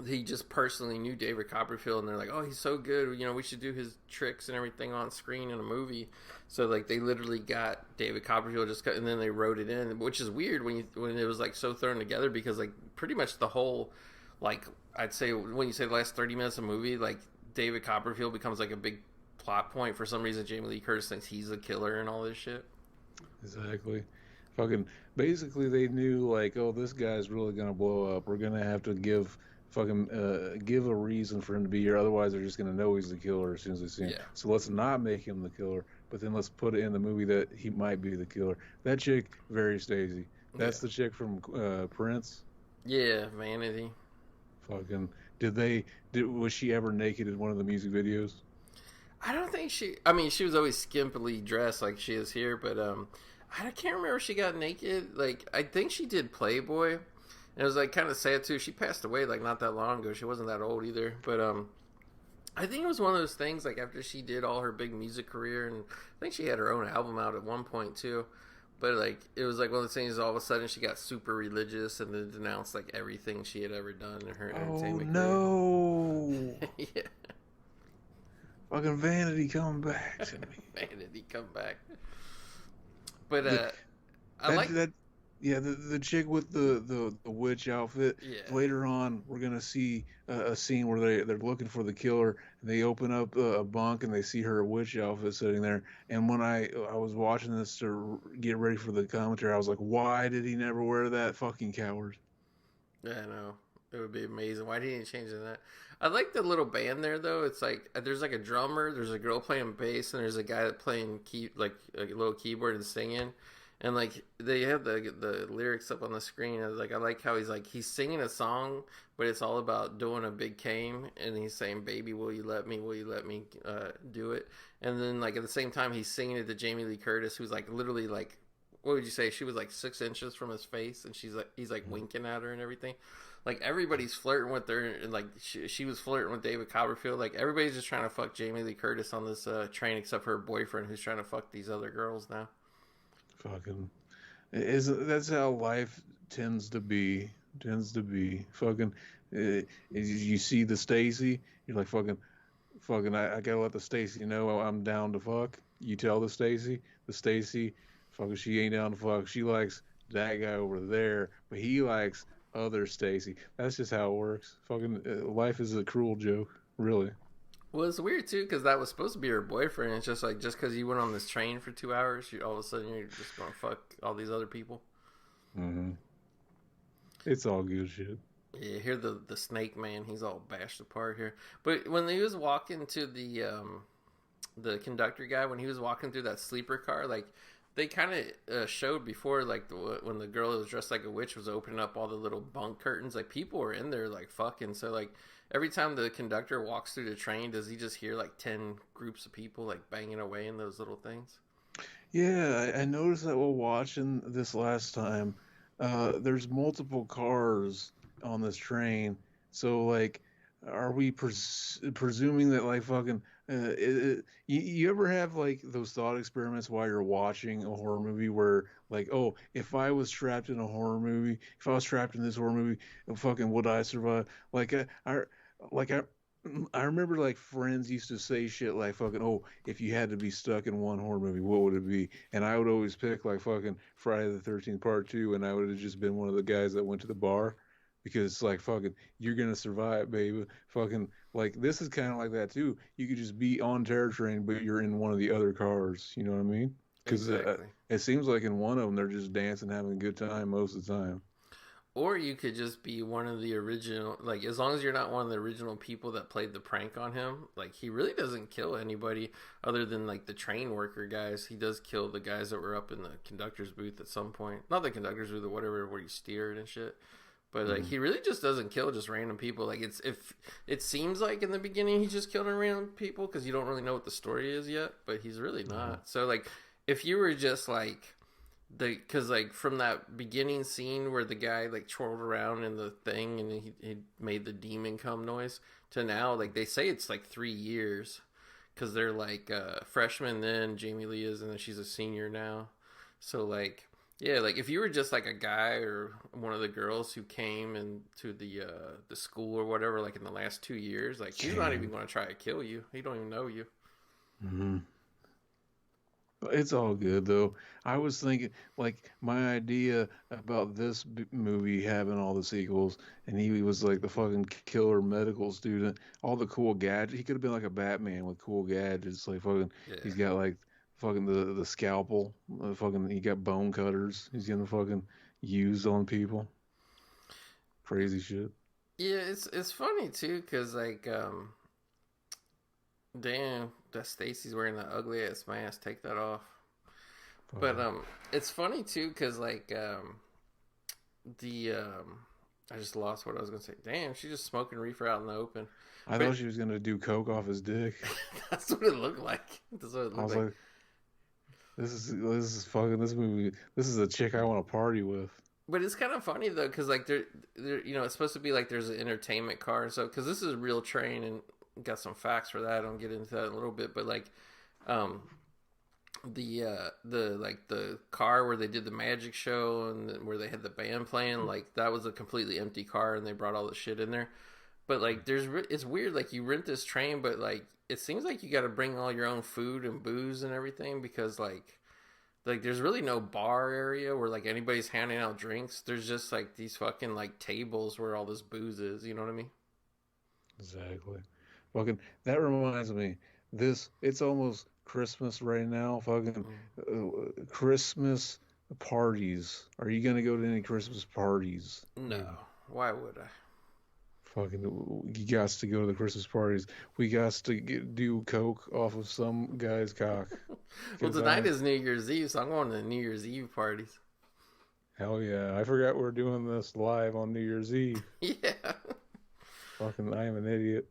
he just personally knew David Copperfield, and they're like, oh, he's so good, we should do his tricks and everything on screen in a movie. So like they literally got David Copperfield and then they wrote it in, which is weird when it was like so thrown together because like pretty much the whole, like I'd say when you say the last 30 minutes of the movie, like David Copperfield becomes like a big plot point. For some reason Jamie Lee Curtis thinks he's the killer and all this shit. Exactly. Fucking basically they knew like, oh, this guy's really gonna blow up. We're gonna have to give a reason for him to be here, otherwise they're just gonna know he's the killer as soon as they see him. Yeah. So let's not make him the killer, but then let's put it in the movie that he might be the killer. That chick, very Stacey. That's the chick from Prince. Yeah, Vanity. Fucking was she ever naked in one of the music videos? I don't think she was always skimpily dressed like she is here, but I can't remember if she got naked. Like I think she did Playboy. And it was like kind of sad too. She passed away like not that long ago. She wasn't that old either. But I think it was one of those things like after she did all her big music career, and I think she had her own album out at one point too. But like it was like one of those things. All of a sudden she got super religious and then denounced like everything she had ever done in her entertainment career. Oh no! Yeah. Fucking Vanity come back to me. Vanity come back. But I like that. Yeah, the chick with the witch outfit. Yeah. Later on, we're gonna see a scene where they're looking for the killer, and they open up a bunk and they see her witch outfit sitting there. And when I was watching this to get ready for the commentary, I was like, why did he never wear that, fucking coward? Yeah, I know. It would be amazing. Why didn't he change that? I like the little band there, though. It's like there's like a drummer, there's a girl playing bass, and there's a guy that playing like a little keyboard and singing. And like they have the lyrics up on the screen. I like how he's singing a song, but it's all about doing a big came, and he's saying, "Baby, will you let me do it?" And then like at the same time, he's singing it to Jamie Lee Curtis, who's like literally like, what would you say? She was like 6 inches from his face, and he's like winking at her and everything. Like everybody's flirting with her, and like she was flirting with David Copperfield. Like everybody's just trying to fuck Jamie Lee Curtis on this train, except for her boyfriend, who's trying to fuck these other girls now. Fucking, that's how life tends to be. Fucking, you see the Stacy, you're like fucking. I gotta let the Stacy know I'm down to fuck. You tell the Stacy, fucking, she ain't down to fuck. She likes that guy over there, but he likes other Stacy. That's just how it works. Fucking, life is a cruel joke, really. Well, it's weird too because that was supposed to be her boyfriend. It's just like just because you went on this train for 2 hours, all of a sudden you're just gonna fuck all these other people. Mm-hmm. It's all good shit. Yeah, here the snake man, he's all bashed apart here. But when he was walking to the conductor guy, when he was walking through that sleeper car, like they kind of showed before, like when the girl that was dressed like a witch was opening up all the little bunk curtains, like people were in there like fucking. So like every time the conductor walks through the train, does he just hear like 10 groups of people like banging away in those little things? Yeah, I noticed that while watching this last time. There's multiple cars on this train, so like are we presuming that like fucking you ever have like those thought experiments while you're watching a horror movie where like, oh, if I was trapped in a horror movie, if I was trapped in this horror movie, fucking would I survive? Like like I remember like friends used to say shit like fucking, oh, if you had to be stuck in one horror movie, what would it be? And I would always pick like fucking Friday the 13th Part 2, and I would have just been one of the guys that went to the bar because it's like fucking you're gonna survive, baby. Fucking like this is kind of like that too. You could just be on Terror Train, but you're in one of the other cars. You know what I mean? Because Exactly. it seems like in one of them they're just dancing, having a good time most of the time. Or you could just be one of the original, like, as long as you're not one of the original people that played the prank on him, like, he really doesn't kill anybody other than, like, the train worker guys. He does kill the guys that were up in the conductor's booth at some point. Not the conductor's booth or whatever, where you steered and shit. But, like, he really just doesn't kill just random people. Like, if it seems like in the beginning he's just killing random people because you don't really know what the story is yet, but he's really not. So, like, if you were just, like, because like from that beginning scene where the guy like twirled around in the thing and he made the demon come noise to now, like they say it's like 3 years because they're like freshmen then, Jamie Lee is, and then she's a senior now. So like, yeah, like if you were just like a guy or one of the girls who came into the school or whatever, like in the last 2 years, like he's not even going to try to kill you. He don't even know you. Mm-hmm. It's all good though. I was thinking, like, my idea about this movie having all the sequels, and he was like the fucking killer medical student, all the cool gadgets. He could have been like a Batman with cool gadgets, like fucking. Yeah. He's got like fucking the scalpel, fucking. He got bone cutters. He's gonna fucking use on people. Crazy shit. Yeah, it's funny too because like damn, that Stacy's wearing that ugly ass mask. Take that off. But it's funny too because like the I just lost what I was gonna say. Damn, she's just smoking reefer out in the open. I But thought she was gonna do coke off his dick. that's what it looked like. That's what it I looked was like. like, this is fucking this movie. This is a chick I want to party with. But it's kind of funny though because like they're it's supposed to be like there's an entertainment car and so because this is a real train and got some facts for that. I'll get into that in a little bit, but like um the like the car where they did the magic show and where they had the band playing, like that was a completely empty car and they brought all the shit in there. But like it's weird, like you rent this train but like it seems like you got to bring all your own food and booze and everything because like there's really no bar area where like anybody's handing out drinks. There's just like these fucking like tables where all this booze is, you know what I mean? Exactly. Fucking that reminds me. It's almost Christmas right now. Fucking Christmas parties. Are you gonna go to any Christmas parties? No, why would I? Fucking, you got to go to the Christmas parties. We got to do coke off of some guy's cock. Well, Good tonight time. is New Year's Eve, so I'm going to New Year's Eve parties. Hell yeah! I forgot we're doing this live on New Year's Eve. Yeah. Fucking, I am an idiot.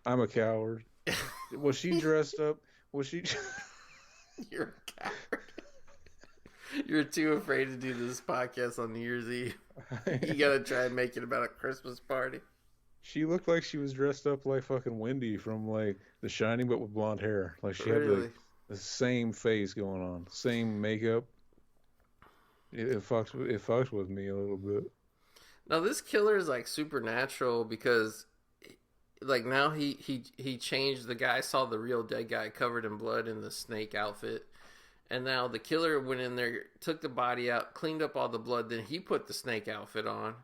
I'm a coward. Was she dressed up? Was she? You're a coward. You're too afraid to do this podcast on New Year's Eve. You gotta try and make it about a Christmas party. She looked like she was dressed up like fucking Wendy from like The Shining, but with blonde hair. Like she had Really? like the same face going on, same makeup. It fucks with me a little bit. Now this killer is like supernatural because, like now he changed. The guy saw the real dead guy covered in blood in the snake outfit, and now the killer went in there, took the body out, cleaned up all the blood. Then he put the snake outfit on.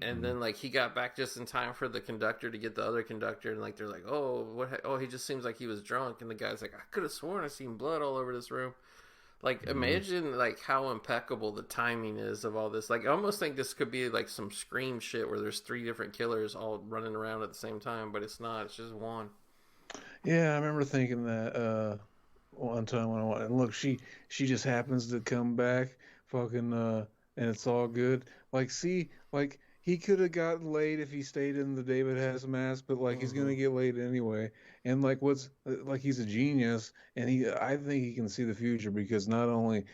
And then, like, he got back just in time for the conductor to get the other conductor. And, like, they're like, oh, what? Oh, he just seems like he was drunk. And the guy's like, I could have sworn I seen blood all over this room. Like, imagine, like, how impeccable the timing is of all this. Like, I almost think this could be, like, some Scream shit where there's 3 different killers all running around at the same time. But it's not. It's just one. Yeah, I remember thinking that one time when I went, and look, she just happens to come back, fucking, and it's all good. Like, see, like. He could have gotten laid if he stayed in the David Hess mask, but like he's gonna get laid anyway. And like what's like he's a genius, and I think he can see the future because not only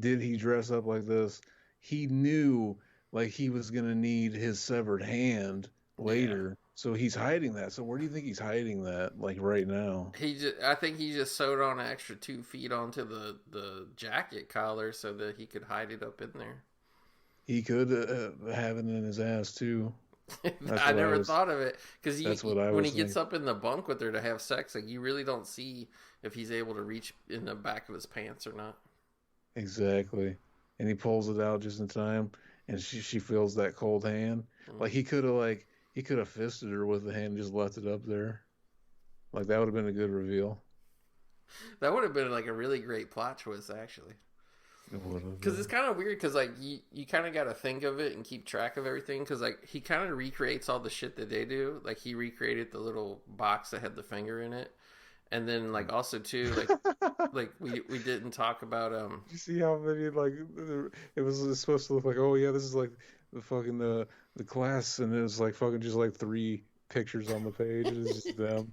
did he dress up like this, he knew like he was gonna need his severed hand later. So he's hiding that. So where do you think he's hiding that? Like right now? I think he just sewed on an extra 2 feet onto the jacket collar so that he could hide it up in there. He could have it in his ass too. That's I what I never was. thought of it because That's what I when he was gets thinking. up in the bunk with her to have sex, like you really don't see if he's able to reach in the back of his pants or not. Exactly. And he pulls it out just in time, and she feels that cold hand. Mm. Like he could have fisted her with the hand and just left it up there. Like that would have been a good reveal. That would have been like a really great plot twist, actually. It would have Because it's been. kind of weird. Because like you kind of got to think of it and keep track of everything. Because like he kind of recreates all the shit that they do. Like he recreated the little box that had the finger in it, and then like also too like we didn't talk about You see how many like it was supposed to look like? Oh yeah, this is like the fucking the class, and it was like fucking just like three pictures on the page. It was just them.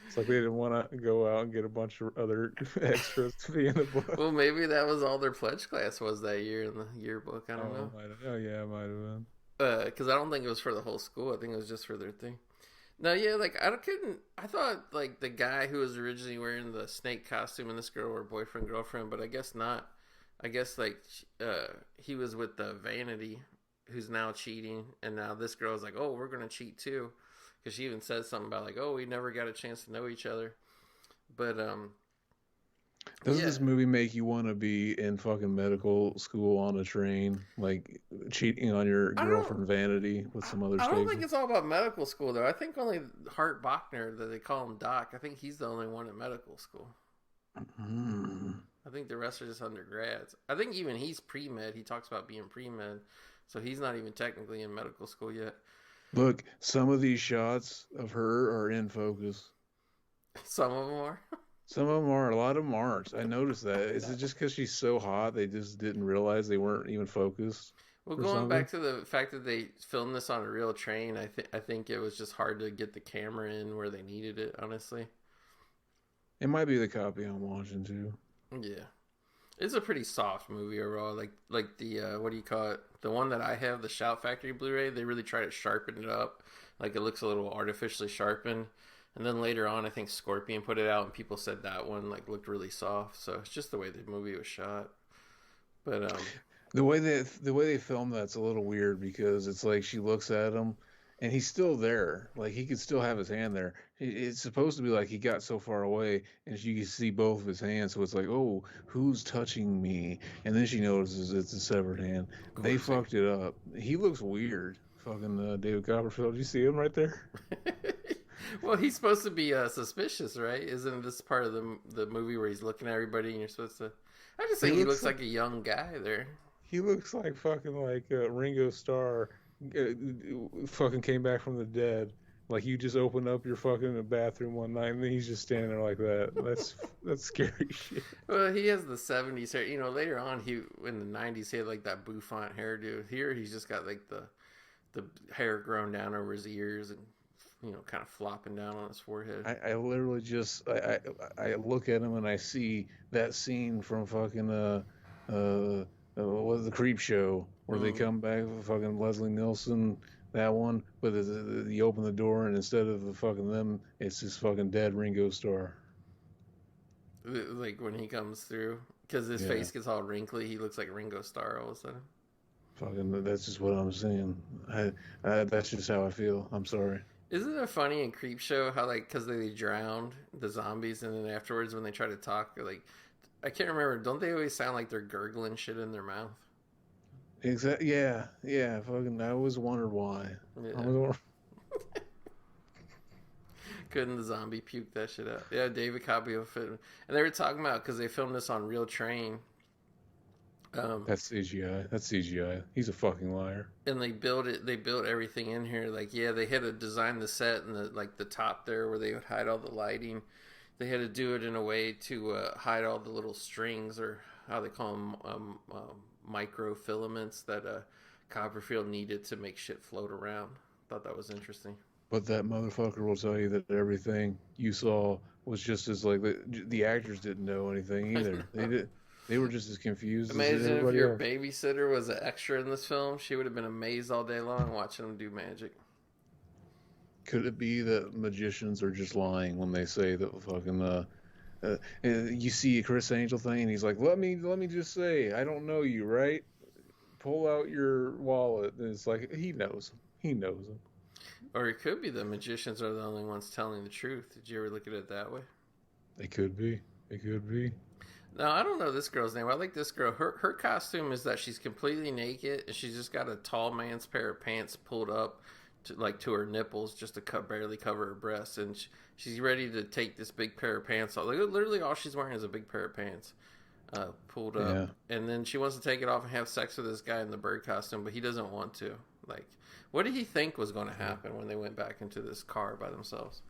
It's like they didn't want to go out and get a bunch of other extras to be in the book. well, maybe that was all their pledge class was that year in the yearbook. I don't Oh, know. oh yeah, it might have been. Because I don't think it was for the whole school. I think it was just for their thing. No, yeah, like I thought like the guy who was originally wearing the snake costume and this girl were boyfriend girlfriend, but I guess not. I guess like he was with the Vanity, who's now cheating, and now this girl's like, oh, we're gonna cheat too, because she even says something about like, oh, we never got a chance to know each other. But Doesn't yeah, this movie make you want to be in fucking medical school on a train, like cheating on your I don't. girlfriend Vanity with some other I don't think statement? it's all about medical school though. I think only Hart Bachner, that they call him Doc. I think he's the only one in medical school. Mm. I think the rest are just undergrads. I think even he's pre-med. He talks about being pre-med. So he's not even technically in medical school yet. Look, some of these shots of her are in focus. Some of them are. Some of them are, a lot of them aren't. I noticed that. Is it just because she's so hot they just didn't realize they weren't even focused Well, or going something? back to the fact that they filmed this on a real train, I think it was just hard to get the camera in where they needed it, honestly. It might be the copy I'm watching too. Yeah. It's a pretty soft movie overall. Like the what do you call it? The one that I have, the Shout Factory Blu-ray, they really try to sharpen it up. Like it looks a little artificially sharpened. And then later on, I think Scorpion put it out, and people said that one like looked really soft. So it's just the way the movie was shot. But The way they filmed that's a little weird because it's like she looks at him and he's still there. Like he could still have his hand there. It's supposed to be like he got so far away and you can see both of his hands. So it's like, oh, who's touching me? And then she notices it's a severed hand. They fucked it up. He looks weird. Fucking David Copperfield. You see him right there? well, he's supposed to be suspicious, right? Isn't this part of the movie where he's looking at everybody and you're supposed to? I just think he looks like a young guy there. He looks like fucking like Ringo Starr fucking came back from the dead. Like you just opened up your fucking bathroom one night and then he's just standing there like that. That's scary shit. Well, he has the '70s hair. You know, later on, he in the '90s he had like that bouffant hairdo. Here, he's just got like the hair grown down over his ears and kind of flopping down on his forehead. I literally just I look at him and I see that scene from fucking what was the Creep Show where they come back with fucking Leslie Nielsen, that one, but you open the door and instead of the fucking them, it's this fucking dead Ringo Starr. Like when he comes through, because his face gets all wrinkly, he looks like Ringo Starr all of a sudden. Fucking, that's just what I'm saying. That's just how I feel. I'm sorry. Isn't it funny in Creep Show how like because they drowned the zombies and then afterwards when they try to talk, they're like, I can't remember. Don't they always sound like they're gurgling shit in their mouth? Exactly. Yeah. Yeah. Fucking. I always wondered why. Yeah. Couldn't the zombie puke that shit out? Yeah, David Copperfield fit. And they were talking about because they filmed this on real train. That's CGI. That's CGI. He's a fucking liar. And they built it. They built everything in here. Like, yeah, they had to design the set and the top there where they would hide all the lighting. They had to do it in a way to hide all the little strings, or how they call them, microfilaments that Copperfield needed to make shit float around. Thought that was interesting. But that motherfucker will tell you that everything you saw was just as like the actors didn't know anything either. They were just as confused as Imagine if everybody your else. babysitter was an extra in this film. She would have been amazed all day long watching them do magic. Could it be that magicians are just lying when they say that fucking you see a Chris Angel thing and he's like, let me just say, I don't know you, right? Pull out your wallet. And it's like he knows him. He knows him. Or it could be the magicians are the only ones telling the truth. Did you ever look at it that way? It could be. It could be. No, I don't know this girl's name. I like this girl. Her costume is that she's completely naked and she's just got a tall man's pair of pants pulled up to her nipples just to barely cover her breasts, and she's ready to take this big pair of pants off. Like literally, all she's wearing is a big pair of pants pulled up, and then she wants to take it off and have sex with this guy in the bird costume, but he doesn't want to. Like, what did he think was going to happen when they went back into this car by themselves?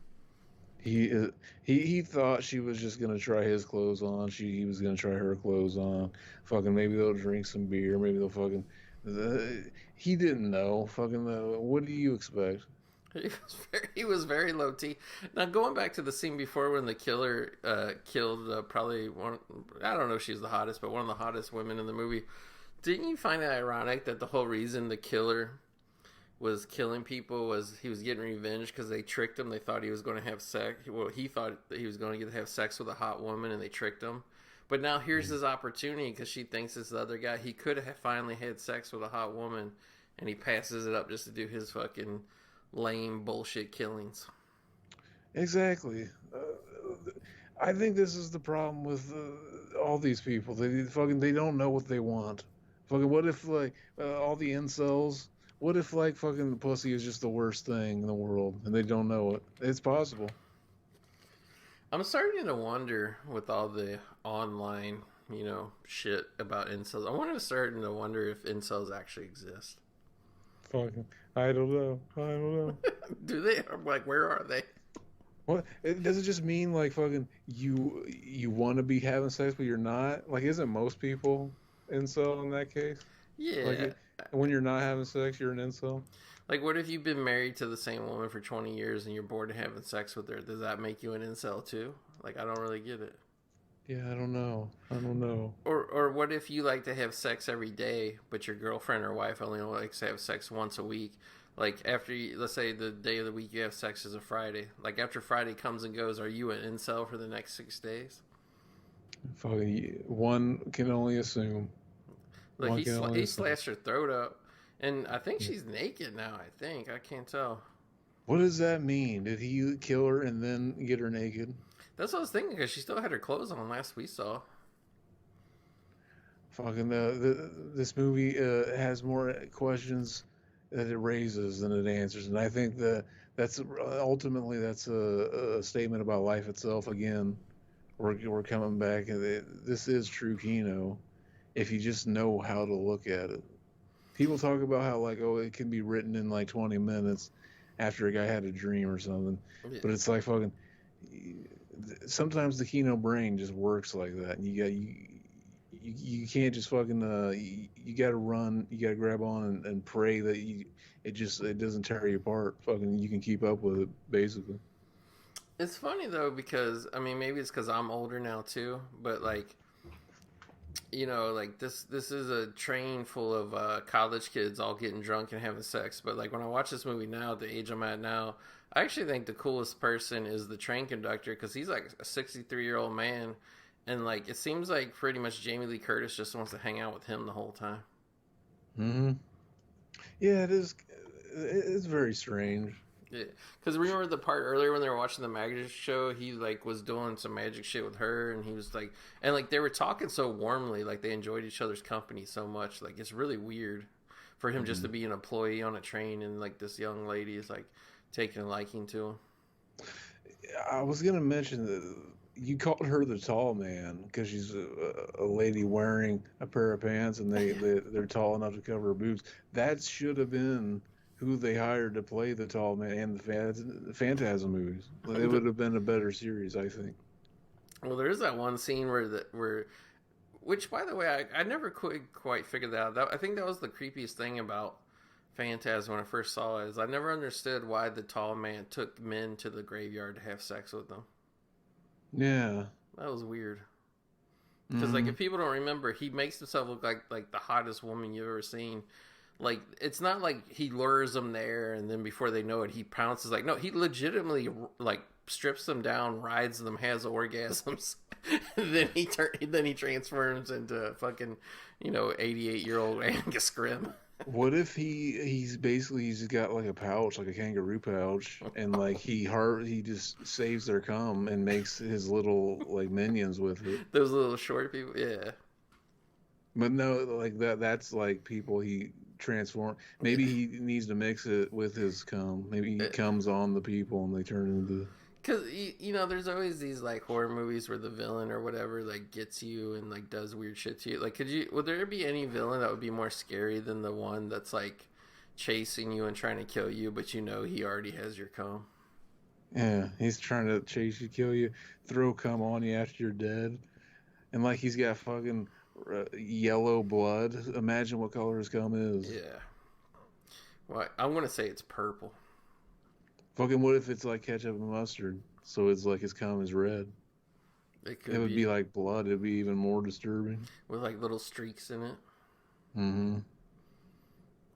He thought she was just gonna try his clothes on. He was gonna try her clothes on. Fucking maybe they'll drink some beer. Maybe they'll fucking. He didn't know. Fucking. What do you expect? He was very low T. Now going back to the scene before when the killer killed probably one. I don't know if she's the hottest, but one of the hottest women in the movie. Didn't you find it ironic that the whole reason the killer was killing people was he was getting revenge because they tricked him? They thought he was going to have sex. Well, he thought that he was going to get to have sex with a hot woman, and they tricked him. But now here's his opportunity because she thinks it's the other guy. He could have finally had sex with a hot woman, and he passes it up just to do his fucking lame bullshit killings. Exactly. I think this is the problem with all these people. They don't know what they want. Fucking what if like all the incels? What if like fucking pussy is just the worst thing in the world and they don't know it? It's possible. I'm starting to wonder with all the online, shit about incels. I'm starting to wonder if incels actually exist. Fucking, I don't know. Do they? I'm like, where are they? What does it just mean? Like fucking, you want to be having sex, but you're not. Like, isn't most people incel in that case? Yeah. Like, when you're not having sex, you're an incel. Like, what if you've been married to the same woman for 20 years and you're bored of having sex with her? Does that make you an incel too? Like, I don't really get it. Yeah, I don't know. Or what if you like to have sex every day, but your girlfriend or wife only likes to have sex once a week? Like, let's say the day of the week you have sex is a Friday. Like, after Friday comes and goes, are you an incel for the next 6 days? Fucking, one can only assume. Like, he slashed her throat up. And I think she's naked now, I can't tell. What does that mean? Did he kill her and then get her naked? That's what I was thinking, because she still had her clothes on last we saw. Fucking, this movie has more questions that it raises than it answers. And I think that's ultimately a statement about life itself. Again, we're coming back, and this is true Kino if you just know how to look at it. People talk about how, like, oh, it can be written in like 20 minutes after a guy had a dream or something. Yeah. But it's like fucking. Sometimes the Kino brain just works like that, and you can't just fucking. You got to run. You got to grab on and pray that it doesn't tear you apart. Fucking, you can keep up with it, basically. It's funny though, because I mean, maybe it's because I'm older now too, but like. Like this is a train full of college kids all getting drunk and having sex. But like when I watch this movie now, at the age I'm at now, I actually think the coolest person is the train conductor, because he's like a 63-year-old man, and like it seems like pretty much Jamie Lee Curtis just wants to hang out with him the whole time. Mm-hmm. Yeah, it is. It's very strange. Yeah, because remember the part earlier when they were watching the magic show, he like was doing some magic shit with her, and he was like, and like they were talking so warmly, like they enjoyed each other's company so much. Like it's really weird for him just to be an employee on a train, and like this young lady is like taking a liking to him. I was gonna mention that you called her the tall man because she's a lady wearing a pair of pants, and they're tall enough to cover her boobs. That should have been who they hired to play the tall man in the Phantasm movies. It would have been a better series, I think. Well, there is that one scene which, by the way, I never quite figured that out. I think that was the creepiest thing about Phantasm when I first saw it, is I never understood why the tall man took men to the graveyard to have sex with them. Yeah. That was weird. Because, like, if people don't remember, he makes himself look like the hottest woman you've ever seen. Like, it's not like he lures them there and then before they know it, he pounces. Like, no, he legitimately, like, strips them down, rides them, has orgasms. Then he transforms into fucking, 88-year-old Angus Scrimm. What if he's got like a pouch, like a kangaroo pouch, and like he just saves their cum and makes his little like minions with it. Those little short people, yeah. But no, like that's like people he transform. Maybe he needs to mix it with his cum. Maybe he comes on the people and they turn into. Because, there's always these, like, horror movies where the villain or whatever, like, gets you and, like, does weird shit to you. Like, would there be any villain that would be more scary than the one that's, like, chasing you and trying to kill you, but he already has your cum? Yeah, he's trying to chase you, kill you, throw cum on you after you're dead. And, like, he's got fucking yellow blood. Imagine what color his cum is. Yeah. Well, I'm going to say it's purple. Fucking what if it's like ketchup and mustard? So it's like his cum is red. It would be like blood. It'd be even more disturbing. With like little streaks in it. Mm-hmm.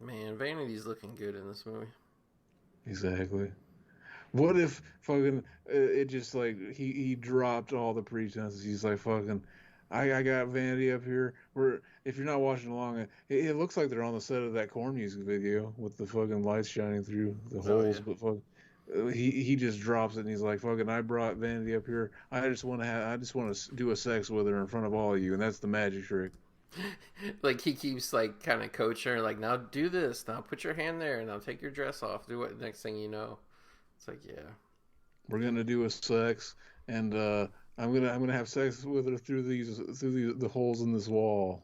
Man, Vanity's looking good in this movie. Exactly. What if fucking it just like he dropped all the pretenses? He's like fucking, I got Vanity up here. If you're not watching along, it looks like they're on the set of that Korn music video with the fucking lights shining through the holes. Yeah. But fuck, he just drops it and he's like, fucking, I brought Vanity up here. I just want to do a sex with her in front of all of you, and that's the magic trick. Like he keeps like kind of coaching her, like, now do this, now put your hand there, now take your dress off, do it. Next thing you know, it's like, yeah, we're gonna do a sex, and I'm gonna have sex with her through the holes in this wall.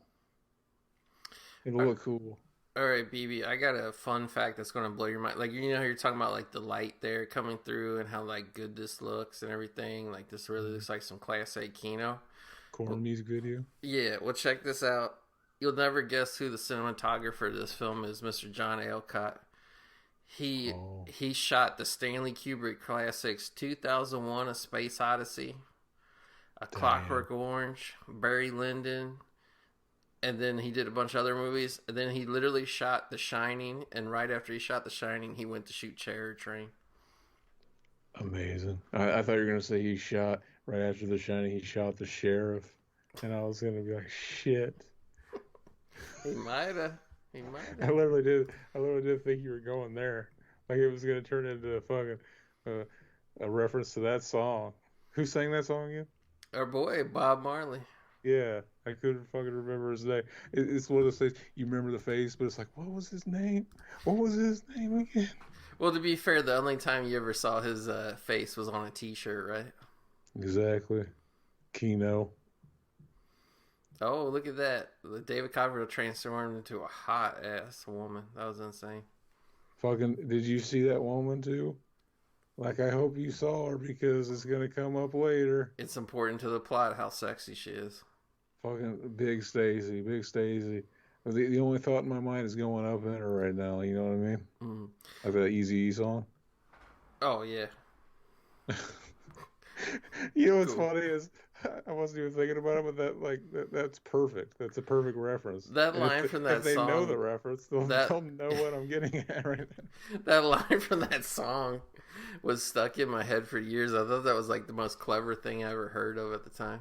It'll look cool. All right, BB, I got a fun fact that's going to blow your mind. Like, how you're talking about, like, the light there coming through and how, like, good this looks and everything. Like, this really looks like some Class A Kino. Korn music video? Yeah, well, check this out. You'll never guess who the cinematographer of this film is, Mr. John Alcott. He shot the Stanley Kubrick classics 2001: A Space Odyssey, A Clockwork Orange, Barry Lyndon, and then he did a bunch of other movies. And then he literally shot The Shining. And right after he shot The Shining, he went to shoot Terror Train. Amazing. I thought you were going to say he shot, right after The Shining, he shot The Sheriff. And I was going to be like, shit. He might have. I literally did think you were going there. Like it was going to turn into a fucking a reference to that song. Who sang that song again? Our boy, Bob Marley. Yeah, I couldn't fucking remember his name. It's one of those things, you remember the face, but it's like, what was his name? What was his name again? Well, to be fair, the only time you ever saw his face was on a t-shirt, right? Exactly. Kino. Oh, look at that. David Copperfield transformed into a hot-ass woman. That was insane. Fucking, did you see that woman, too? Like, I hope you saw her because it's going to come up later. It's important to the plot how sexy she is. Fucking Big Stacy. The only thought in my mind is going up in her right now, you know what I mean? Mm. Like that Eazy-E song. Oh, yeah. You know what's funny is, I wasn't even thinking about it, but that's perfect. That's a perfect reference. That line from that song. If they know the reference, they'll know what I'm getting at right now. That line from that song was stuck in my head for years. I thought that was like the most clever thing I ever heard of at the time.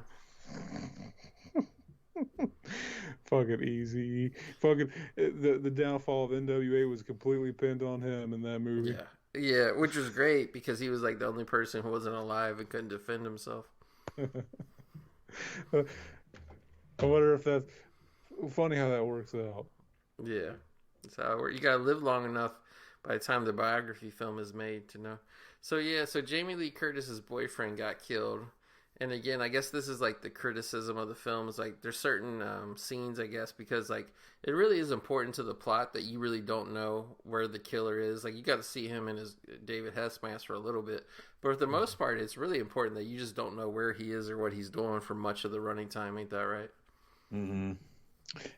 Fucking Eazy. Fucking the downfall of NWA was completely pinned on him in that movie. Yeah, which was great because he was like the only person who wasn't alive and couldn't defend himself. I wonder if that's funny how that works out. Yeah, that's how it works. You gotta live long enough by the time the biography film is made to know. So Jamie Lee Curtis's boyfriend got killed. And again, I guess this is like the criticism of the film is like there's certain scenes, I guess, because like it really is important to the plot that you really don't know where the killer is. Like you got to see him in his David Hess mask for a little bit, but for the most part, it's really important that you just don't know where he is or what he's doing for much of the running time. Ain't that right? Mm-hmm.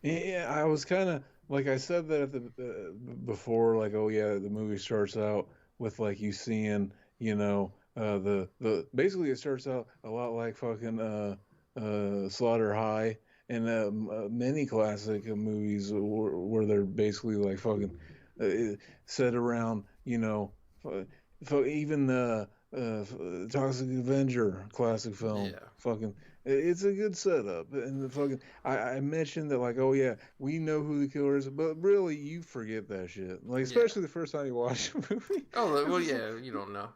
Yeah, I was kind of like I said that at the before, like, oh yeah, the movie starts out with like you seeing, you know. The basically it starts out a lot like fucking Slaughter High, and many classic movies where they're basically like fucking set around, even the Toxic Avenger classic film, Yeah. fucking. It's a good setup, and the fucking I mentioned that like, oh yeah, we know who the killer is, but really you forget that shit. Like Yeah. especially the first time you watch a movie, Oh it's well, just like, yeah. You don't know.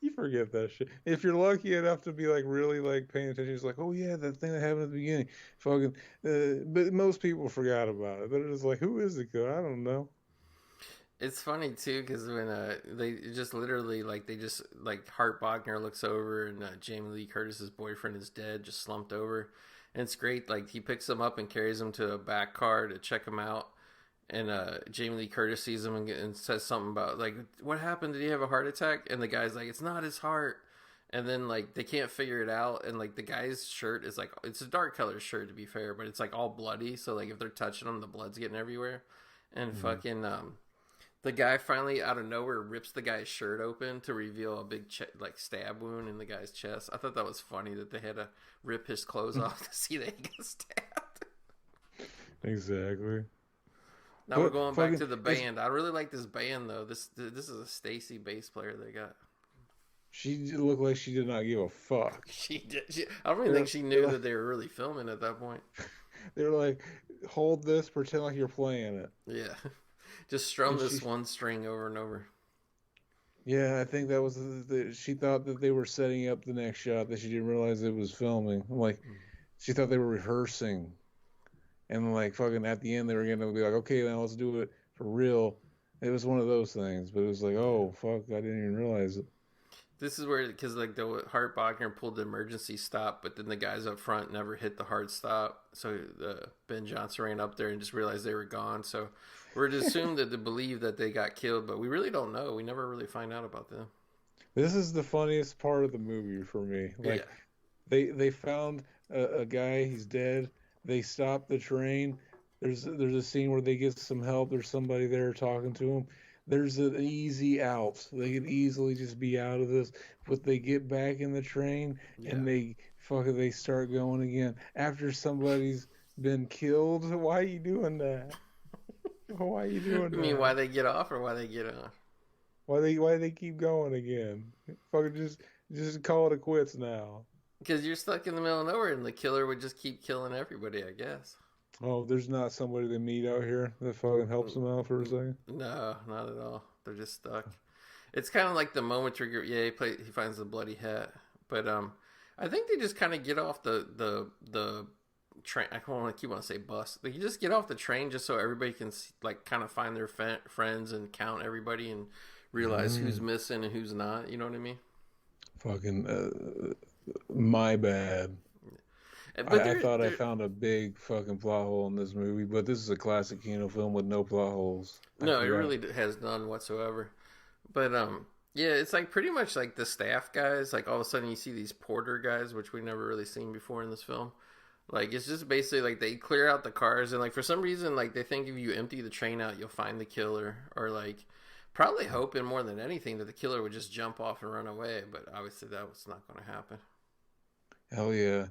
you forget that shit. If you're lucky enough to be like really like paying attention, it's like, oh yeah, that thing that happened at the beginning, fucking. But most people forgot about it. They're just like, who is the killer? I don't know. It's funny too because when they just literally like they just like Hart Bogner looks over and Jamie Lee Curtis's boyfriend is dead, just slumped over, and it's great. Like he picks him up and carries him to a back car to check him out, and Jamie Lee Curtis sees him and says something about like what happened? Did he have a heart attack? And the guy's like, it's not his heart. And then like they can't figure it out, and like the guy's shirt is like it's a dark color shirt to be fair, but it's like all bloody. So like if they're touching him, the blood's getting everywhere, and fucking the guy finally out of nowhere rips the guy's shirt open to reveal a big like stab wound in the guy's chest. I thought that was funny that they had to rip his clothes off to see that he got stabbed. Exactly. Now we're going back to the band. I really like this band though. This is a Stacy bass player they got. She looked like she did not give a fuck. She did. I don't even think she knew that they were really filming at that point. They were like, hold this, pretend like you're playing it. Yeah. Just strum this one string over and over. Yeah, I think that was she thought that they were setting up the next shot that she didn't realize it was filming. Like, she thought they were rehearsing. And like fucking at the end they were gonna be like, okay, now let's do it for real. It was one of those things, but it was like, oh fuck, I didn't even realize it. This is where, because like the Hart Bogner pulled the emergency stop, but then the guys up front never hit the hard stop. So Ben Johnson ran up there and just realized they were gone. So we're to assume that to believe that they got killed, but we really don't know. We never really find out about them. This is the funniest part of the movie for me. Like, they found a guy, he's dead. They stop the train. There's a scene where they get some help. There's somebody there talking to him. There's an easy out. They could easily just be out of this, but they get back in the train and they start going again after somebody's been killed. Why are you doing that? Why are you doing that? I mean, why they get off or why they get on? Why they keep going again? Fucking just call it quits now. Because you're stuck in the middle of nowhere, and the killer would just keep killing everybody, I guess. Oh, there's not somebody they meet out here that fucking helps them out for a second? No, not at all. They're just stuck. It's kind of like the moment trigger. Yeah, he finds the bloody hat, but I think they just kind of get off the train. I don't want to say bus. They just get off the train just so everybody can like kind of find their friends and count everybody and realize who's missing and who's not. You know what I mean? Fucking my bad. I thought I found a big fucking plot hole in this movie, but this is a classic Kino film with no plot holes. No, it really has none whatsoever. But yeah, it's like pretty much like the staff guys. Like all of a sudden you see these porter guys, which we never really seen before in this film. Like it's just basically like they clear out the cars and like for some reason like they think if you empty the train out you'll find the killer, or like probably hoping more than anything that the killer would just jump off and run away. But obviously that was not going to happen. Hell yeah.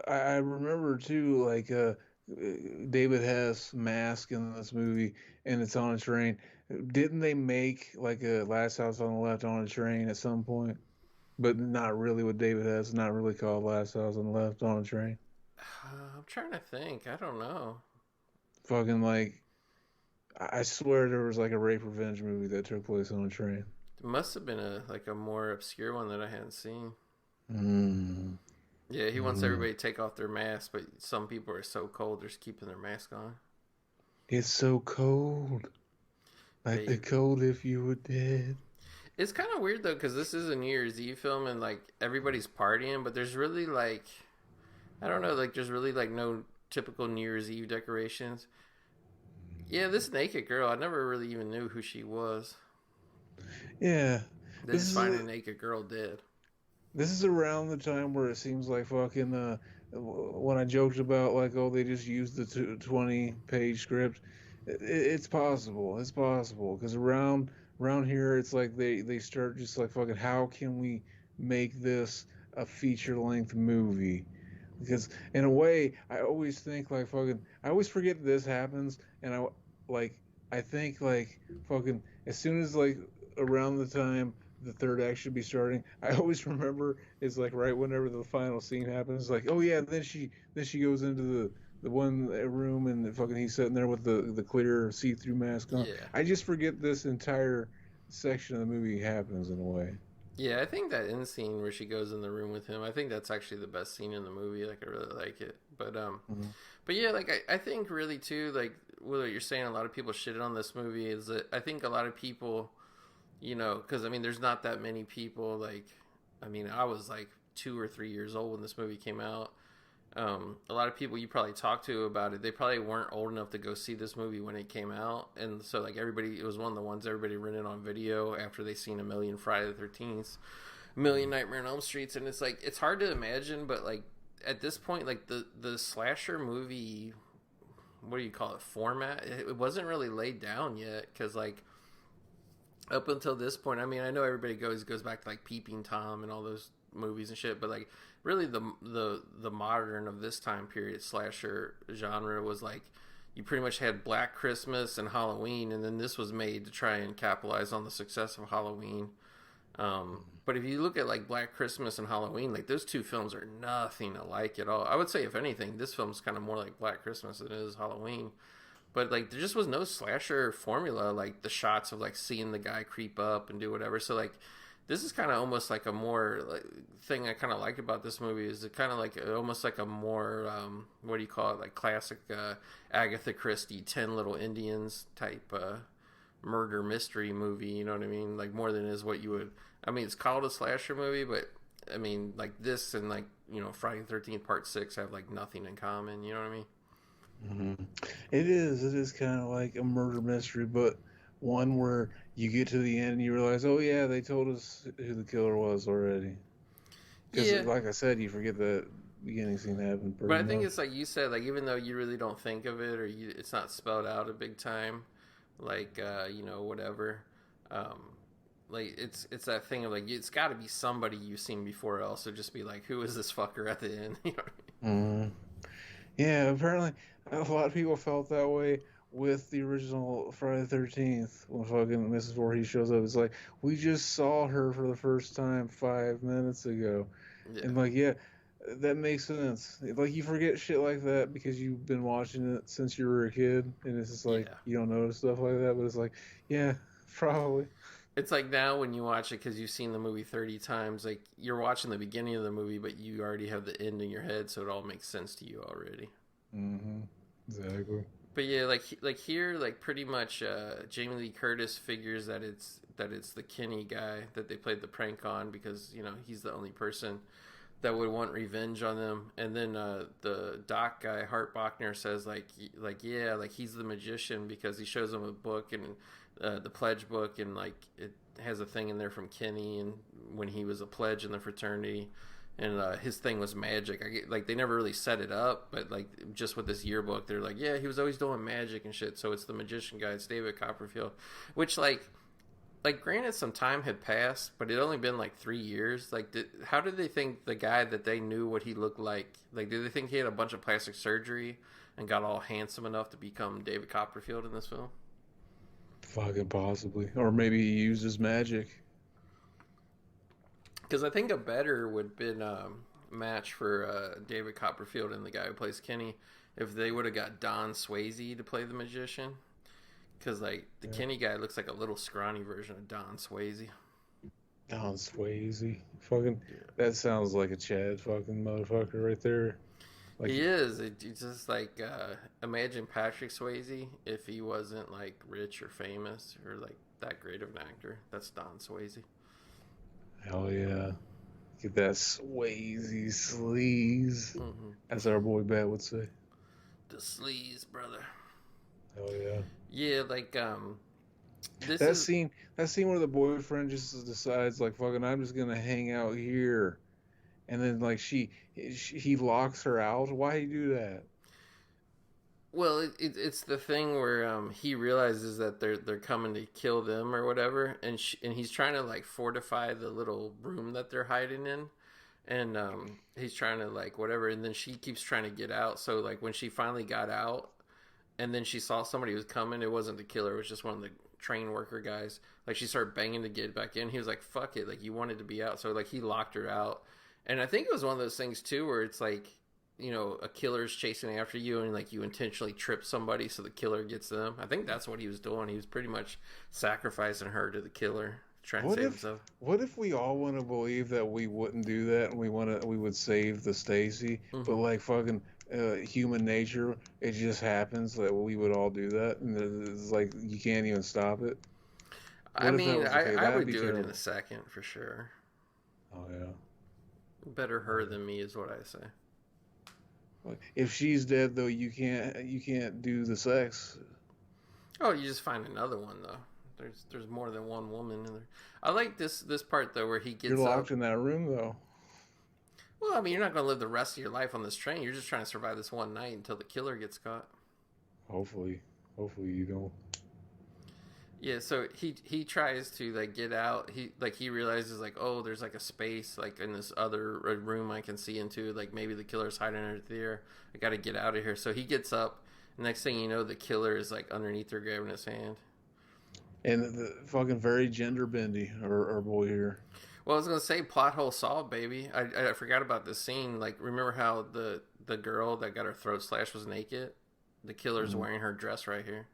I remember too, like David Hess mask in this movie, and it's on a train. Didn't they make like a Last House on the Left on a train at some point? But not really with David Hess. Not really called Last House on the Left on a train. I'm trying to think. I don't know. Fucking like, I swear there was like a rape revenge movie that took place on a train. It must have been a more obscure one that I hadn't seen. Yeah, he wants everybody to take off their masks, but some people are so cold they're just keeping their mask on. It's so cold. Like the cold if you were dead. It's kind of weird though, because this is a New Year's Eve film and like everybody's partying, but there's really like, I don't know, like there's really like no typical New Year's Eve decorations. Yeah, this naked girl, I never really even knew who she was. Yeah. They just find a naked girl dead. This is around the time where it seems like fucking when I joked about like, oh, they just used the 20-page script. It's possible. It's possible because around here it's like they start just like fucking, how can we make this a feature length movie? Because in a way, I always think like fucking. I always forget this happens, and like I think like fucking as soon as like around the time the third act should be starting, I always remember it's like right whenever the final scene happens. Like, oh yeah, then she goes into the one room and fucking he's sitting there with the clear see through mask on. Yeah. I just forget this entire section of the movie happens in a way. Yeah, I think that end scene where she goes in the room with him, I think that's actually the best scene in the movie. Like, I really like it. Mhm. But yeah, like I think really too, like what you're saying, a lot of people shitted on this movie is that I think a lot of people, because I mean, there's not that many people. Like, I mean, I was like 2 or 3 years old when this movie came out. A lot of people you probably talked to about it, they probably weren't old enough to go see this movie when it came out, and so like everybody, it was one of the ones everybody rented on video after they seen a million Friday the 13th, a million Nightmare on Elm Streets, and it's like it's hard to imagine, but like at this point, like the slasher movie, what do you call it, format, it wasn't really laid down yet, because like up until this point, I mean, I know everybody goes back to like Peeping Tom and all those movies and shit, but like really the modern of this time period slasher genre was like you pretty much had Black Christmas and Halloween, and then this was made to try and capitalize on the success of Halloween. But if you look at like Black Christmas and Halloween, like those two films are nothing alike at all. I would say if anything, this film's kind of more like Black Christmas than it is Halloween. But like there just was no slasher formula, like the shots of like seeing the guy creep up and do whatever. So like this is kind of almost like a more like thing I kind of like about this movie is it kind of like almost like a more what do you call it, like classic Agatha Christie 10 Little Indians type murder mystery movie, you know what I mean? Like more than is what you would. I mean, it's called a slasher movie, but I mean like this and like Friday the 13th Part 6 have like nothing in common, you know what I mean? hmm It is. It is kind of like a murder mystery, but one where you get to the end and you realize, oh yeah, they told us who the killer was already. Because, Yeah. like I said, you forget that beginning scene happened But pretty I think much. it's like you said, like even though you really don't think of it or it's not spelled out a big time, like whatever. Um, like it's that thing of like it's got to be somebody you've seen before, else it'd just be like, who is this fucker at the end? You know what hmm Yeah, apparently a lot of people felt that way with the original Friday the 13th when fucking Mrs. Voorhees shows up. It's like, we just saw her for the first time 5 minutes ago. I mean? And like, yeah, that makes sense. Like you forget shit like that because you've been watching it since you were a kid, and it's just like Yeah. you don't notice stuff like that. But it's like, yeah, probably. It's like now when you watch it because you've seen the movie 30 times, like you're watching the beginning of the movie, but you already have the end in your head, so it all makes sense to you already. hmm Exactly. But yeah, like here, like pretty much, Jamie Lee Curtis figures that it's the Kinney guy that they played the prank on because he's the only person that would want revenge on them. And then the doc guy Hart Bachner says like yeah, like he's the magician because he shows them a book and the pledge book, and like it has a thing in there from Kinney and when he was a pledge in the fraternity. And his thing was magic. Like they never really set it up, but like just with this yearbook, they're like, yeah, he was always doing magic and shit. So it's the magician guy. It's David Copperfield, which like granted, some time had passed, but it only been like 3 years. Like, how did they think the guy that they knew what he looked like? Like, did they think he had a bunch of plastic surgery and got all handsome enough to become David Copperfield in this film? Fucking possibly, or maybe he uses magic. Because I think a better would have been match for David Copperfield and the guy who plays Kenny if they would have got Don Swayze to play the magician. Because like the Yeah. Kenny guy looks like a little scrawny version of Don Swayze. Don Swayze. Fucking, that sounds like a Chad fucking motherfucker right there. Like, He is. It's just like imagine Patrick Swayze if he wasn't like rich or famous or like that great of an actor. That's Don Swayze. hell yeah. Get that Swayze sleaze. Mm-hmm. As our boy Bat would say. The sleaze, brother. Hell yeah. Yeah, like this That is scene, that scene where the boyfriend just decides like, fucking, I'm just gonna hang out here, and then like he locks her out. Why he do that? well, it's the thing where he realizes that they're coming to kill them or whatever, and he's trying to like fortify the little room that they're hiding in, and he's trying to like whatever, and then she keeps trying to get out. So like when she finally got out, and then she saw somebody was coming, it wasn't the killer, it was just one of the train worker guys. Like she started banging to get back in. He was like, fuck it, like you wanted to be out. So like he locked her out. And I think it was one of those things too where it's like, you know, a killer's chasing after you and like you intentionally trip somebody so the killer gets them. I think that's what he was doing. He was pretty much sacrificing her to the killer, trying to save himself. What if we all want to believe that we wouldn't do that and we would save the Stacy, but like fucking human nature, it just happens that we would all do that, and it's like you can't even stop it. I mean, I would do it in a second for sure. Oh yeah. Better her than me is what I say. If she's dead though, you can't do the sex. Oh, you just find another one though. There's more than one woman in there. I like this part though where he gets. You're locked in that room though. Well, I mean, you're not going to live the rest of your life on this train. You're just trying to survive this one night until the killer gets caught. Hopefully you don't. Yeah, so he tries to like get out. He realizes like, oh, there's like a space like in this other room I can see into. Like maybe the killer's hiding under there. I got to get out of here. So he gets up. Next thing you know, the killer is like underneath her, grabbing his hand. And the fucking very gender bendy, our boy here. Well, I was gonna say plot hole solved, baby. I forgot about this scene. Like, remember how the girl that got her throat slashed was naked? The killer's wearing her dress right here.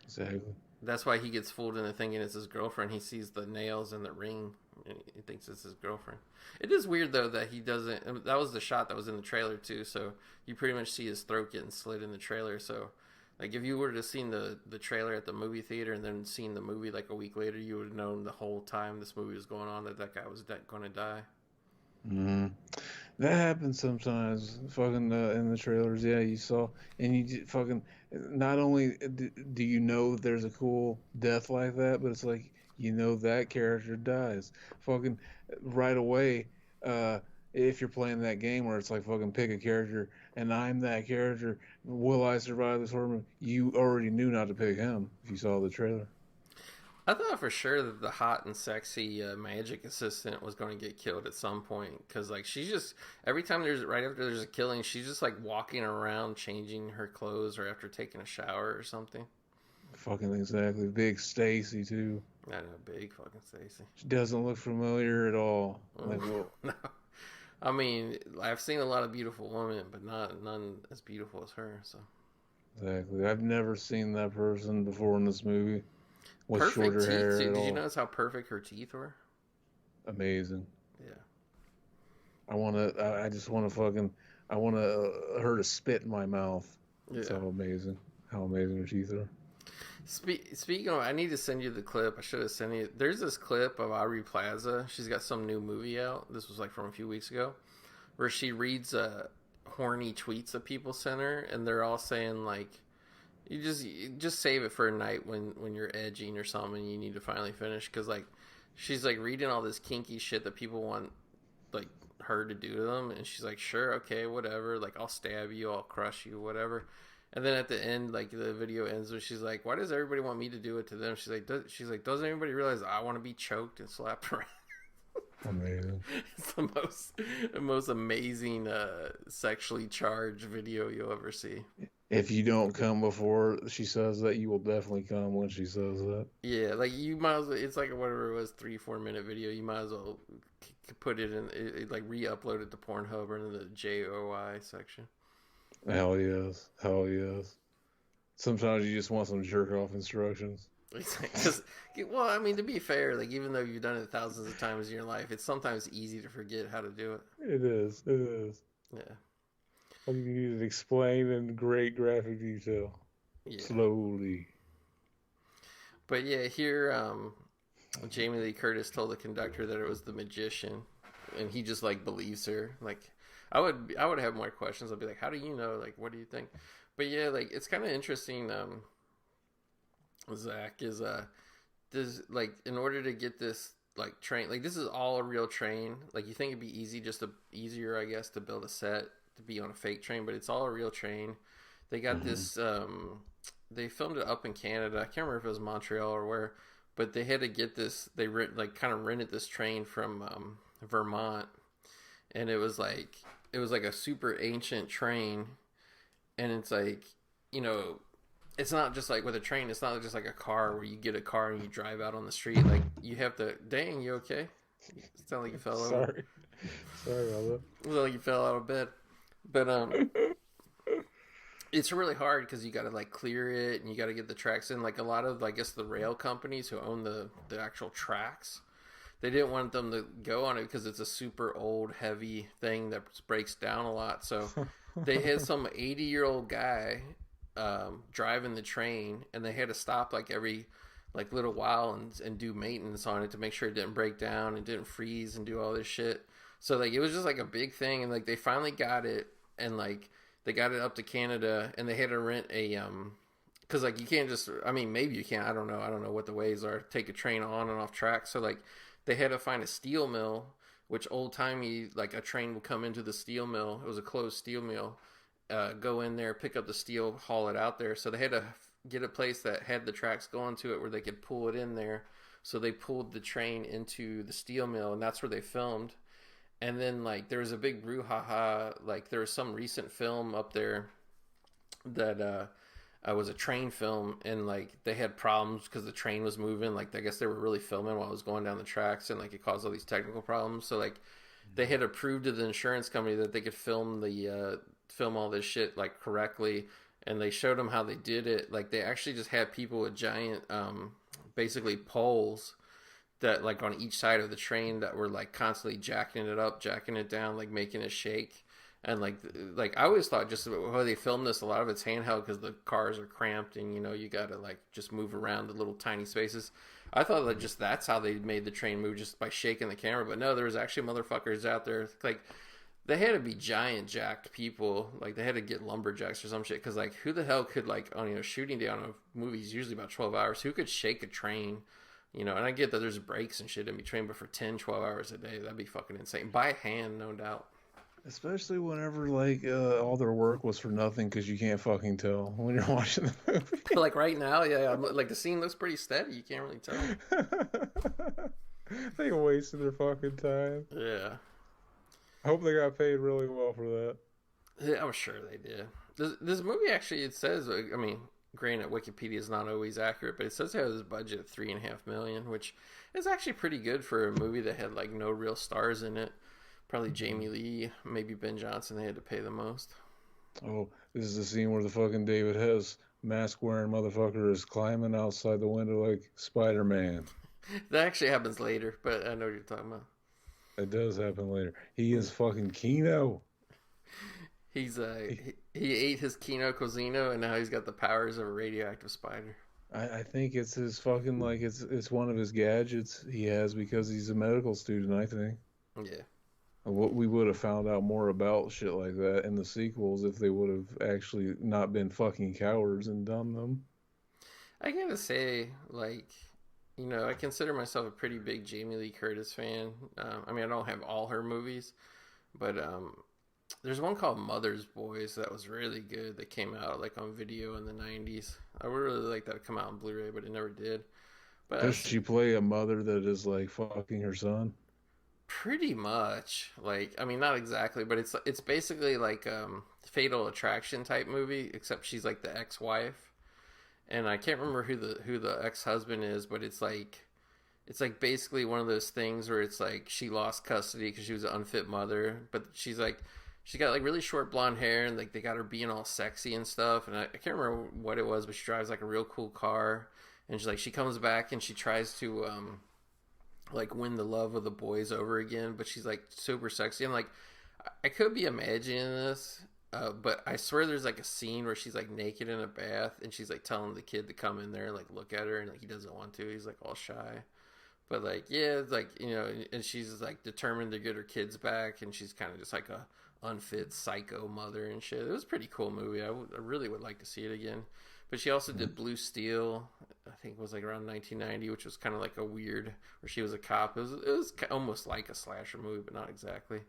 Exactly. That's why he gets fooled into thinking it's his girlfriend. He sees the nails and the ring, and he thinks it's his girlfriend. It is weird though that he doesn't. That was the shot that was in the trailer too. So you pretty much see his throat getting slit in the trailer. So. Like, if you were to have seen the trailer at the movie theater and then seen the movie, like, a week later, you would have known the whole time this movie was going on that guy was going to die. Mm-hmm. That happens sometimes, fucking, in the trailers, yeah, you saw, and you fucking, not only do you know there's a cool death like that, but it's like, you know that character dies. Fucking, right away, if you're playing that game where it's like fucking pick a character and I'm that character, will I survive this horror movie? You already knew not to pick him if you saw the trailer. I thought for sure that the hot and sexy magic assistant was going to get killed at some point because like she's just every time right after there's a killing, she's just like walking around changing her clothes or after taking a shower or something. Fucking exactly, big Stacy too. I know, big fucking Stacy. She doesn't look familiar at all. Like, well, no. I mean, I've seen a lot of beautiful women, but none as beautiful as her. So exactly, I've never seen that person before in this movie with perfect shorter teeth, hair. Did you notice how perfect her teeth were? Amazing. Yeah. I just want to fucking. I want her to spit in my mouth. Yeah. That's how amazing her teeth are. Speaking of, I need to send you the clip. I should have sent you. There's this clip of Aubrey Plaza. She's got some new movie out. This was like from a few weeks ago, where she reads horny tweets that people sent her, and they're all saying like, you just save it for a night when you're edging or something, and you need to finally finish because like she's like reading all this kinky shit that people want like her to do to them, and she's like, sure, okay, whatever. Like I'll stab you, I'll crush you, whatever. And then at the end, like the video ends where she's like, "Why does everybody want me to do it to them?" She's like, "Doesn't anybody realize I want to be choked and slapped around?" Amazing. It's the most amazing sexually charged video you'll ever see. If you don't come before she says that, you will definitely come when she says that. Yeah, like you might as well. It's like whatever it was, 3-4 minute video. You might as well put it in, like re-upload it to Pornhub or in the JOI section. Hell yes. Sometimes you just want some jerk off instructions. Well, I mean, to be fair, like even though you've done it thousands of times in your life, it's sometimes easy to forget how to do it. It is. Yeah. All you need is explain in great graphic detail. Yeah. Slowly. But yeah, here Jamie Lee Curtis told the conductor that it was the magician, and he just like believes her. Like I would have more questions. I'd be like, how do you know? Like, what do you think? But yeah, like it's kind of interesting. Zach is does like in order to get this like train, like this is all a real train. Like you think it'd be easier, I guess, to build a set to be on a fake train, but it's all a real train. They got this. They filmed it up in Canada. I can't remember if it was Montreal or where, but they had to get this. They rented this train from Vermont. and it was like a super ancient train, and it's like, you know, it's not just like with a train. It's not just like a car where you get a car and you drive out on the street. Like you have to. Dang, you okay? It sounded like you fell over. Sorry about that. It sounded like you fell out of bed. But it's really hard because you got to like clear it and you got to get the tracks in. Like a lot of, I guess, the rail companies who own the actual tracks, they didn't want them to go on it because it's a super old, heavy thing that breaks down a lot. So they had some 80-year-old guy driving the train, and they had to stop like every like little while and do maintenance on it to make sure it didn't break down and didn't freeze and do all this shit. So like it was just like a big thing, and like they finally got it, and like they got it up to Canada, and they had to rent a because like you can't just, I mean, maybe you can, I don't know what the ways are, take a train on and off track. So like they had to find a steel mill, which old timey, like a train would come into the steel mill. It was a closed steel mill. Go in there, pick up the steel, haul it out there. So they had to get a place that had the tracks going to it where they could pull it in there. So they pulled the train into the steel mill, and that's where they filmed. And then like there was a big brouhaha. Like there was some recent film up there that was a train film, and like they had problems because the train was moving. Like I guess they were really filming while it was going down the tracks, and like it caused all these technical problems. So like they had approved to the insurance company that they could film all this shit like correctly, and they showed them how they did it. Like they actually just had people with giant basically poles that like on each side of the train that were like constantly jacking it up, jacking it down, like making it shake. And like I always thought just how they filmed this, a lot of it's handheld because the cars are cramped and, you know, you got to like just move around the little tiny spaces. I thought that just that's how they made the train move, just by shaking the camera. But no, there was actually motherfuckers out there. Like they had to be giant jacked people. Like they had to get lumberjacks or some shit. Because like who the hell could like, on, you know, shooting down a movie is usually about 12 hours. Who could shake a train? You know, and I get that there's breaks and shit in between, but for 10, 12 hours a day, that'd be fucking insane. By hand, no doubt. Especially whenever like all their work was for nothing because you can't fucking tell when you're watching the movie. Like right now, yeah, like the scene looks pretty steady. You can't really tell. They wasted their fucking time. Yeah. I hope they got paid really well for that. Yeah, I'm sure they did. This movie actually, it says, I mean, granted, Wikipedia is not always accurate, but it says it has a budget of $3.5 million, which is actually pretty good for a movie that had like no real stars in it. Probably Jamie Lee, maybe Ben Johnson. They had to pay the most. Oh, this is the scene where the fucking David Hess mask-wearing motherfucker is climbing outside the window like Spider-Man. That actually happens later, but I know what you're talking about. It does happen later. He is fucking Kino. He's he ate his Kino Cosino, and now he's got the powers of a radioactive spider. I think it's his fucking, like, it's one of his gadgets he has because he's a medical student, I think. Yeah. What we would have found out more about shit like that in the sequels if they would have actually not been fucking cowards and done them. I gotta say, like, you know, I consider myself a pretty big Jamie Lee Curtis fan. I mean, I don't have all her movies, but there's one called Mother's Boys that was really good that came out like on video in the 90s. I would really like that to come out on Blu-ray, but it never did. But does she play a mother that is like fucking her son? Pretty much. Like, I mean, not exactly, but it's basically like Fatal Attraction type movie, except she's like the ex-wife, and I can't remember who the ex-husband is, but it's like basically one of those things where it's like she lost custody because she was an unfit mother, but she's got like really short blonde hair, and like they got her being all sexy and stuff, and I can't remember what it was, but she drives like a real cool car, and she comes back and she tries to like win the love of the boys over again, but she's like super sexy. And like I could be imagining this, but I swear there's like a scene where she's like naked in a bath and she's like telling the kid to come in there and like look at her, and like he doesn't want to, he's like all shy, but like, yeah, it's like, you know, and she's like determined to get her kids back, and she's kind of just like a unfit psycho mother and shit. It was a pretty cool movie. I really would like to see it again. But she also did Blue Steel, I think it was like around 1990, which was kind of like a weird, where she was a cop. It was almost like a slasher movie, but not exactly.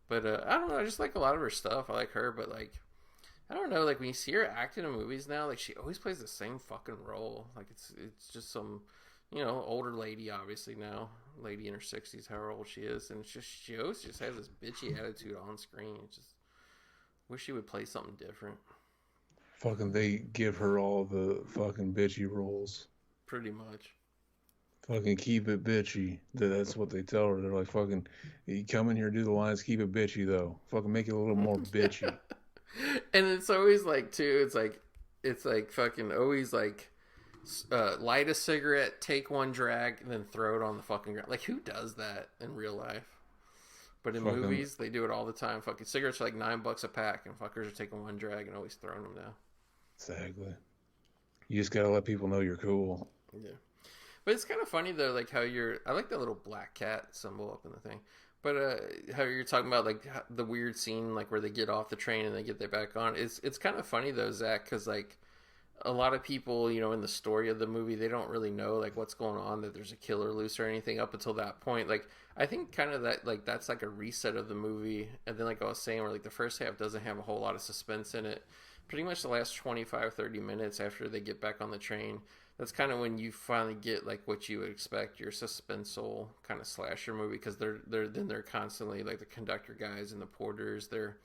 But I don't know, I just like a lot of her stuff. I like her, but like, I don't know, like when you see her acting in movies now, like she always plays the same fucking role. Like it's just some older lady, obviously now, lady in her 60s, however old she is, and it's just she always just has this bitchy attitude on screen. It's just wish she would play something different. Fucking, they give her all the fucking bitchy roles. Pretty much. Fucking keep it bitchy. That's what they tell her. They're like, fucking, you come in here, do the lines, keep it bitchy though. Fucking make it a little more bitchy. And it's always like too. It's like fucking always like light a cigarette, take one drag, and then throw it on the fucking ground. Like who does that in real life? But in Fucking, movies, they do it all the time. Fucking cigarettes are like $9 a pack, and fuckers are taking one drag and always throwing them down. exactly. You just gotta let people know you're cool. Yeah. But it's kind of funny though, like how I like that little black cat symbol up in the thing. But how you're talking about like the weird scene, like where they get off the train and they get their back on. It's kind of funny though, Zach, because like a lot of people, in the story of the movie, they don't really know like what's going on, that there's a killer loose or anything up until that point. Like I think kind of that like that's like a reset of the movie, and then like I was saying, where like the first half doesn't have a whole lot of suspense in it. Pretty much the last 25-30 minutes after they get back on the train, that's kind of when you finally get like what you would expect, your suspenseful kind of slasher movie, because they're constantly like the conductor guys and the porters, they're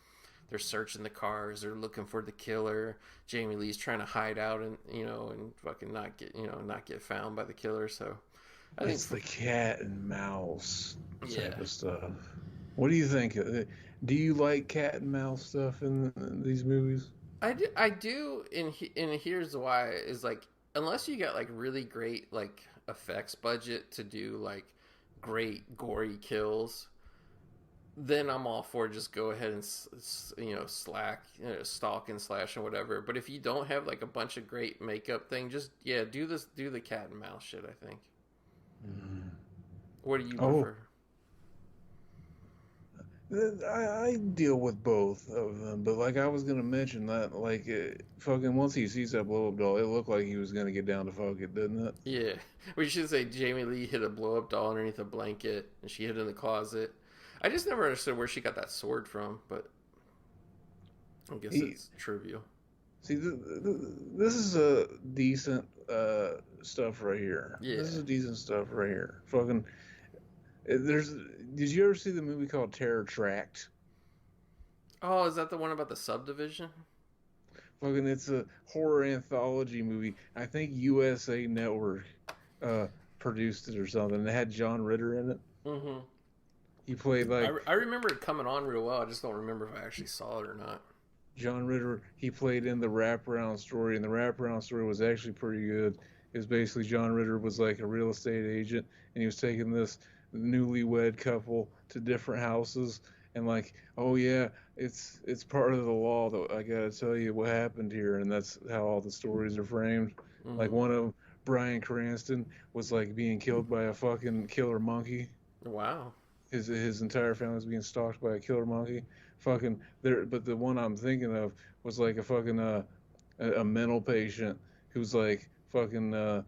searching the cars, they're looking for the killer. Jamie Lee's trying to hide out and and fucking not get found by the killer. So I think It's the cat and mouse type Yeah. of stuff. What do you think? Do you like cat and mouse stuff in these movies? I do, and here's why is like unless you got like really great like effects budget to do like great gory kills, then I'm all for just go ahead and stalk and slash and whatever. But if you don't have like a bunch of great makeup thing, just do the cat and mouse shit. I think. What do you prefer? I deal with both of them, but like I was gonna mention that, like, fucking once he sees that blow up doll, it looked like he was gonna get down to fuck it, didn't it? Yeah, we should say Jamie Lee hid a blow up doll underneath a blanket, and she hid in the closet. I just never understood where she got that sword from, but I guess it's trivial. See, this is a decent stuff right here. Yeah. This is decent stuff right here. Fucking, did you ever see the movie called Terror Tract? Oh, is that the one about the subdivision? Fucking, it's a horror anthology movie. I think USA Network produced it or something. It had John Ritter in it. Mm-hmm. He played like I remember it coming on real well. I just don't remember if I actually saw it or not. John Ritter. He played in the wraparound story, and the wraparound story was actually pretty good. It was basically John Ritter was like a real estate agent, and he was taking this newlywed couple to different houses, and like, oh yeah, it's part of the law that I gotta tell you what happened here, and that's how all the stories are framed. Mm-hmm. Like one of them, Bryan Cranston, was like being killed by a fucking killer monkey. Wow. His entire family was being stalked by a killer monkey. Fucking there, but the one I'm thinking of was like a fucking a mental patient who's like fucking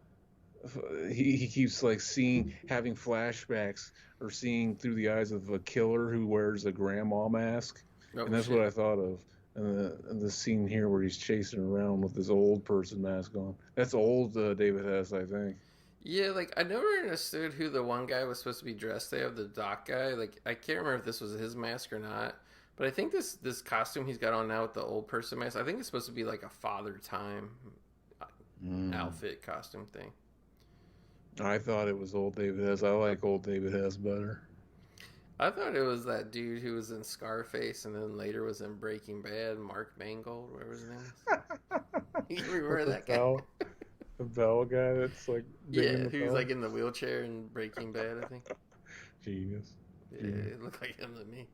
he keeps like having flashbacks or seeing through the eyes of a killer who wears a grandma mask, and that's what I thought of. And the scene here where he's chasing around with this old person mask on. That's old David Hess, I think. Yeah, like I never understood who the one guy was supposed to be dressed as, the doc guy. Like I can't remember if this was his mask or not. But I think this costume he's got on now with the old person mask, I think it's supposed to be like a Father Time outfit costume thing. I thought it was old David Hess. I like old David Hess better. I thought it was that dude who was in Scarface and then later was in Breaking Bad, Mark Mangold, whatever his name is. You remember that guy? The bell guy that's like who's like in the wheelchair in Breaking Bad, I think. Genius. Yeah, it looked like him to me.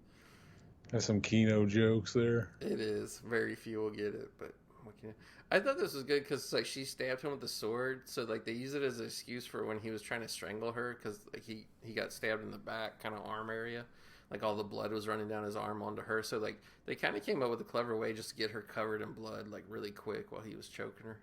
There's some Kino jokes there. It is. Very few will get it, but what can you... I thought this was good because like she stabbed him with the sword, so like they use it as an excuse for when he was trying to strangle her, because like he got stabbed in the back, kind of arm area, like all the blood was running down his arm onto her. So like they kind of came up with a clever way just to get her covered in blood like really quick while he was choking her.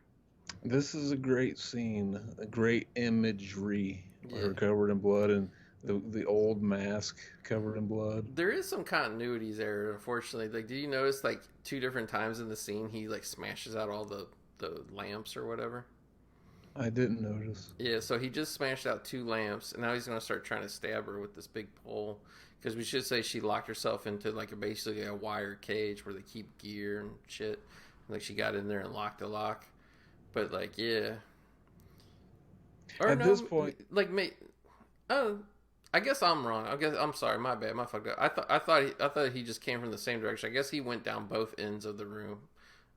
This is a great scene, a great imagery. Yeah. Her covered in blood and the old mask covered in blood. There is some continuities there, unfortunately. Like, did you notice like 2 different times in the scene he like smashes out all the lamps or whatever? I didn't notice. Yeah, so he just smashed out 2 lamps, and now he's gonna start trying to stab her with this big pole. Because we should say she locked herself into like basically a wire cage where they keep gear and shit. Like she got in there and locked the lock. But like, yeah. Or At this point, like, I guess I'm wrong. I'm sorry. My bad. My fucked up. I thought he just came from the same direction. I guess he went down both ends of the room.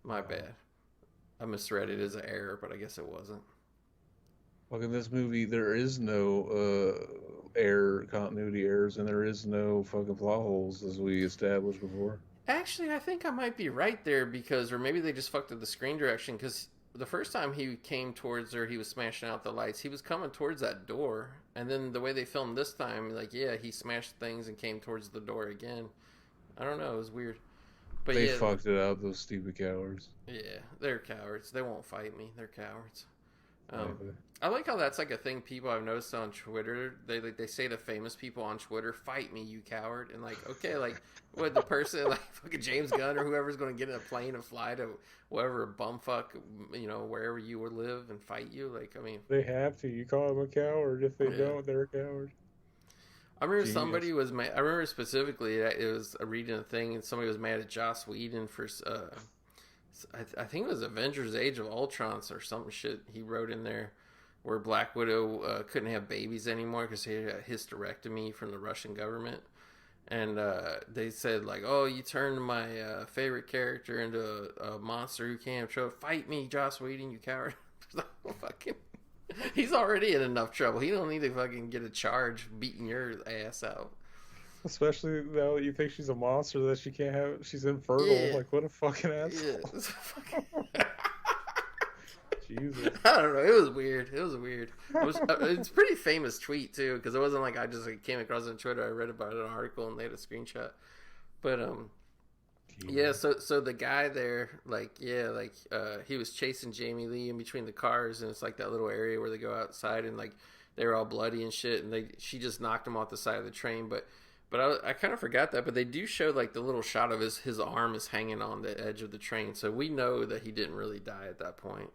My bad. I misread it as an error, but I guess it wasn't. like in this movie, there is no continuity errors, and there is no fucking plot holes, as we established before. Actually, I think I might be right there or maybe they just fucked up the screen direction because the first time he came towards her, he was smashing out the lights. He was coming towards that door, and then the way they filmed this time, like, yeah, he smashed things and came towards the door again. I don't know, it was weird. But They yeah, fucked it up, those stupid cowards. yeah, they're cowards. They won't fight me. They're cowards. Exactly. I like how that's like a thing people I've noticed on Twitter. They say to famous people on Twitter, "Fight me, you coward!" And like, okay, like what the person like fucking James Gunn or whoever's going to get in a plane and fly to whatever bumfuck wherever you would live and fight you. Like, I mean, They have to. You call them a coward. If they don't, they're a coward. I remember somebody was mad. I remember specifically it was reading a thing and somebody was mad at Joss Whedon for I think it was Avengers: Age of Ultron or some shit he wrote in there where Black Widow couldn't have babies anymore because he had a hysterectomy from the Russian government. And they said, like, oh, you turned my favorite character into a monster who can't have trouble. Fight me, Joss Whedon, you coward. Fucking, he's already in enough trouble. He don't need to fucking get a charge beating your ass out. Especially now that you think she's a monster that she can't have. She's infertile. Yeah. Like, what a fucking asshole. Yeah. Jesus. I don't know. It was weird. It's a pretty famous tweet too, because it wasn't like I just came across it on Twitter. I read about an article and they had a screenshot. But yeah. So the guy there, like, yeah, like he was chasing Jamie Lee in between the cars, and it's like that little area where they go outside, and like they were all bloody and shit, and she just knocked him off the side of the train, but. But I kind of forgot that, but they do show like the little shot of his arm is hanging on the edge of the train, so we know that he didn't really die at that point.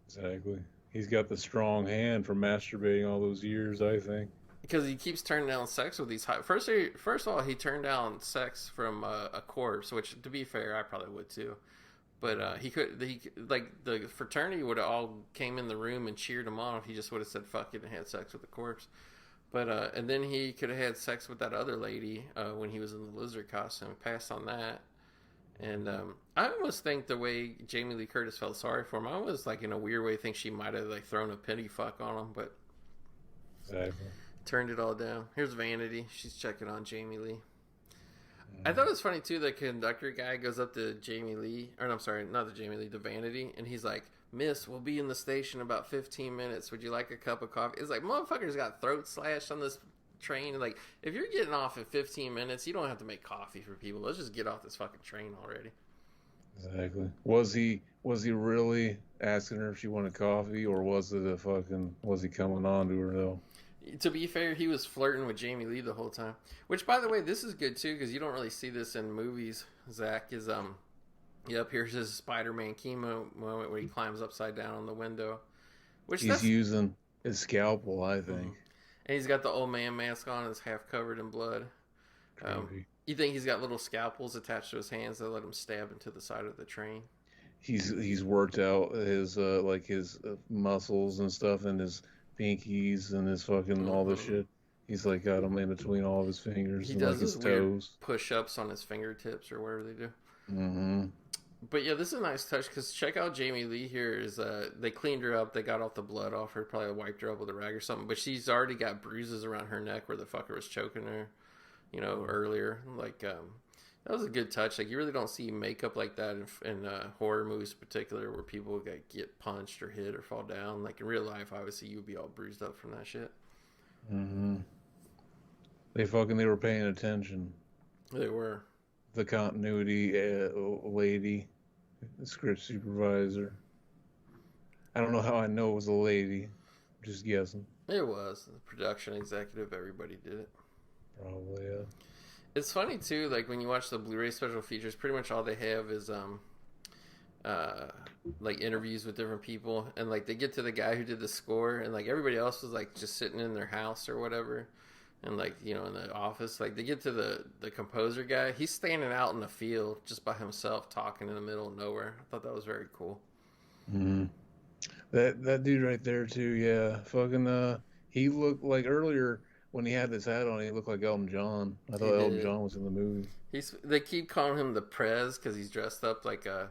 Exactly. He's got the strong hand from masturbating all those years, I think. Because he keeps turning down sex with these high. First of all, he turned down sex from a corpse, which, to be fair, I probably would too. But like the fraternity would have all came in the room and cheered him on if he just would have said fuck it and had sex with the corpse. But and then he could have had sex with that other lady when he was in the lizard costume. Passed on that. And I almost think the way Jamie Lee Curtis felt sorry for him, I almost like in a weird way think she might have like thrown a penny fuck on him, but Exactly. turned it all down. Here's Vanity. She's checking on Jamie Lee. I thought it was funny too. The conductor guy goes up to Jamie Lee, or no, I'm sorry, not to Jamie Lee, to Vanity, and he's like, "Miss, we'll be in the station in about 15 minutes. Would you like a cup of coffee?" It's like, motherfuckers got throat slashed on this train. Like, if you're getting off in 15 minutes, you don't have to make coffee for people. Let's just get off this fucking train already. Exactly. Was he really asking her if she wanted coffee, or was he coming on to her though? To be fair, he was flirting with Jamie Lee the whole time. Which, by the way, this is good too because you don't really see this in movies. Zach is yep. Here's his Spider-Man chemo moment where he climbs upside down on the window. Which He's using his scalpel, I think. And he's got the old man mask on. It's half covered in blood. You think he's got little scalpels attached to his hands that let him stab into the side of the train? He's worked out his his muscles and stuff, and his pinkies and his fucking all this shit. He's like got them in between all of his fingers and like his toes. Push-ups on his fingertips or whatever they do. Mm-hmm. But yeah, this is a nice touch because check out Jamie Lee here. They cleaned her up. They got all the blood off her. Probably wiped her up with a rag or something. But she's already got bruises around her neck where the fucker was choking her, earlier. Like, that was a good touch. Like, you really don't see makeup like that in horror movies in particular where people get punched or hit or fall down. Like, in real life, obviously, you would be all bruised up from that shit. Mm-hmm. They were paying attention. They were. The continuity lady, the script supervisor. I don't know how I know it was a lady. I'm just guessing. It was. The production executive, everybody did it. Probably, yeah. It's funny, too, like, when you watch the Blu-ray special features, pretty much all they have is, uh, like interviews with different people, and like they get to the guy who did the score, and like everybody else was like just sitting in their house or whatever, and like in the office, like they get to the composer guy. He's standing out in the field just by himself, talking in the middle of nowhere. I thought that was very cool. Mm-hmm. That dude right there too, yeah. Fucking he looked like earlier when he had this hat on, he looked like Elton John. I He thought Elton did. John was in the movie. They keep calling him the Prez because he's dressed up like a,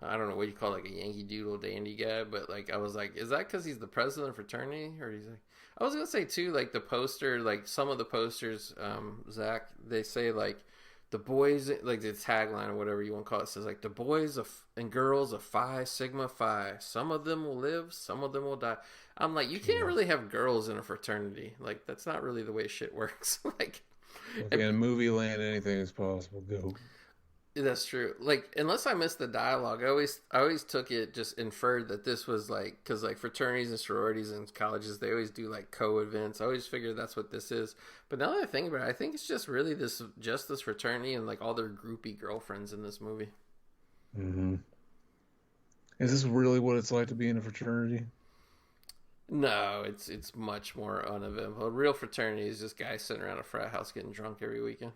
I don't know what you call it, like a Yankee Doodle dandy guy, but like I was like, is that because he's the president of fraternity, or he's like? I was gonna say too, like the poster, like some of the posters, Zach, they say like the boys, like the tagline or whatever you want to call it, says like the boys and girls of Phi Sigma Phi. Some of them will live, some of them will die. I'm like, you can't really have girls in a fraternity. Like that's not really the way shit works. Like, In movie land, anything is possible. Go. that's true. Like, unless I missed the dialogue, I always took it, just inferred that this was like, because like fraternities and sororities and colleges, they always do like co-events. I always figured that's what this is. But now that I think about it, I think it's just really this fraternity and like all their groupie girlfriends in this movie. Mm-hmm. Is this really what it's like to be in a fraternity? No, it's much more uneventful. A real fraternity is just guys sitting around a frat house getting drunk every weekend.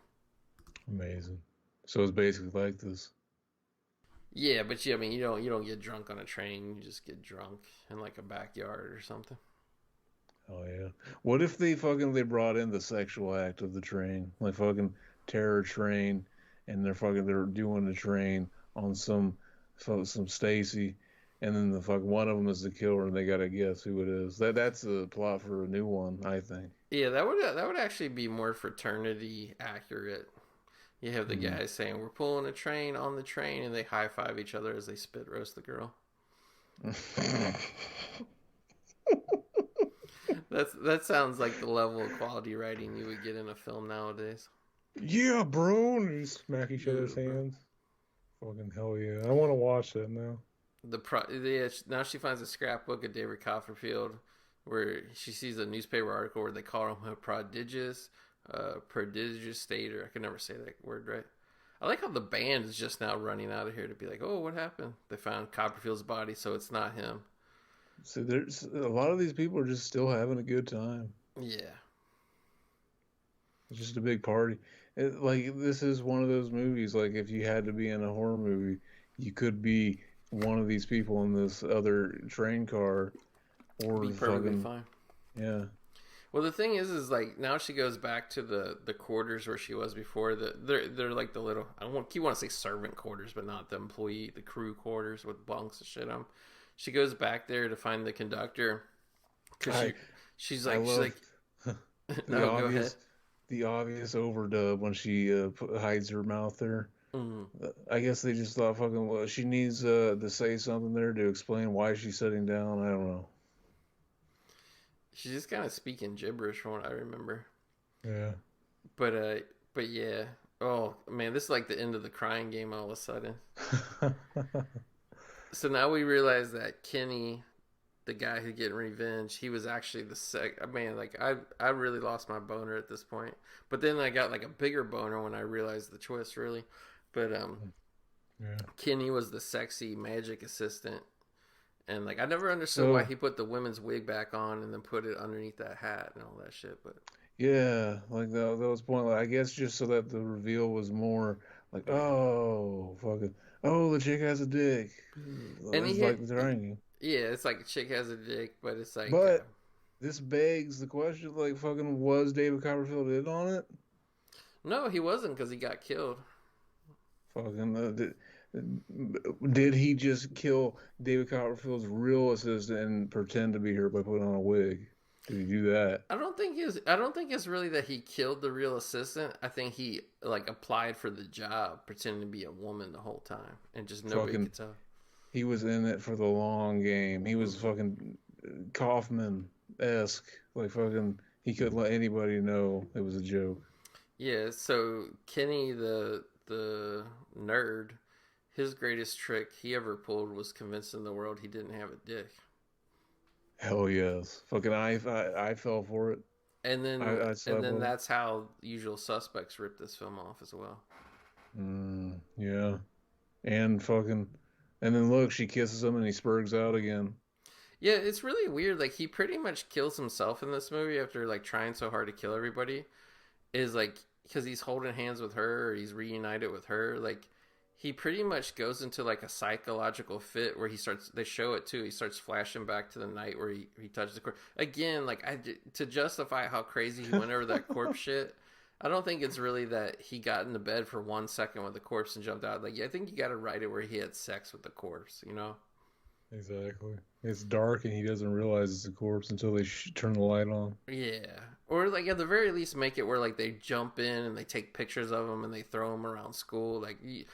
Amazing. So it's basically like this. Yeah, but I mean, you don't get drunk on a train. You just get drunk in like a backyard or something. Oh yeah. What if they brought in the sexual act of the train, like fucking terror train, and they're doing the train on some Stacy, and then one of them is the killer, and they gotta guess who it is. That's the plot for a new one, I think. Yeah, that would actually be more fraternity accurate. You have the guys saying, "We're pulling a train on the train," and they high five each other as they spit roast the girl. That sounds like the level of quality writing you would get in a film nowadays. Yeah, bro, and they smack each other's hands. Fucking hell yeah! I want to watch that now. Now she finds a scrapbook of David Copperfield where she sees a newspaper article where they call him a prodigious stater. I can never say that word right. I like how the band is just now running out of here to be like, oh, what happened? They found Copperfield's body, so it's not him. So there's a lot of these people are just still having a good time. Yeah. It's just a big party. Like this is one of those movies. Like if you had to be in a horror movie, you could be one of these people in this other train car, or be perfectly fine. Yeah. Well, the thing is like now she goes back to the quarters where she was before. They're like the little, I want to say servant quarters, but not the crew quarters with bunks and shit on. She goes back there to find the conductor because she's like no, go ahead. The obvious overdub when she hides her mouth there. Mm-hmm. I guess they just thought she needs to say something there to explain why she's sitting down. I don't know. She's just kind of speaking gibberish from what I remember. Yeah. But yeah. Oh man, this is like the end of the crying game all of a sudden. So now we realize that Kenny, the guy who getting revenge, he was actually man, like I really lost my boner at this point. But then I got like a bigger boner when I realized the twist really. But Kenny was the sexy magic assistant. And like I never understood why he put the women's wig back on and then put it underneath that hat and all that shit. But yeah, like that was pointless. I guess just so that the reveal was more like, oh, fucking, oh, the chick has a dick. And it's like the triangle. Yeah, it's like a chick has a dick, but it's like. But this begs the question: like, fucking, was David Copperfield in on it? No, he wasn't because he got killed. Fucking. Did he just kill David Copperfield's real assistant and pretend to be her by putting on a wig? Did he do that? I don't think it's really that he killed the real assistant. I think he like applied for the job, pretending to be a woman the whole time, and just nobody could tell. He was in it for the long game. He was fucking Kaufman-esque. Like fucking, he couldn't let anybody know it was a joke. Yeah. So Kenny, the nerd. His greatest trick he ever pulled was convincing the world he didn't have a dick. Hell yes. Fucking I fell for it. And then that's how Usual Suspects ripped this film off as well. Yeah. And fucking And then look, she kisses him and he spurgs out again. Yeah, it's really weird. Like he pretty much kills himself in this movie after like trying so hard to kill everybody. Is like because he's holding hands with her or he's reunited with her. Like he pretty much goes into like a psychological fit where he starts. They show it too. He starts flashing back to the night where he touched the corpse again. Like to justify how crazy he went over that corpse shit. I don't think it's really that he got into bed for 1 second with the corpse and jumped out. Like I think you got to write it where he had sex with the corpse. You know. Exactly. It's dark and he doesn't realize it's a corpse until they turn the light on. Yeah, or like at the very least make it where like they jump in and they take pictures of him and they throw him around school. Like you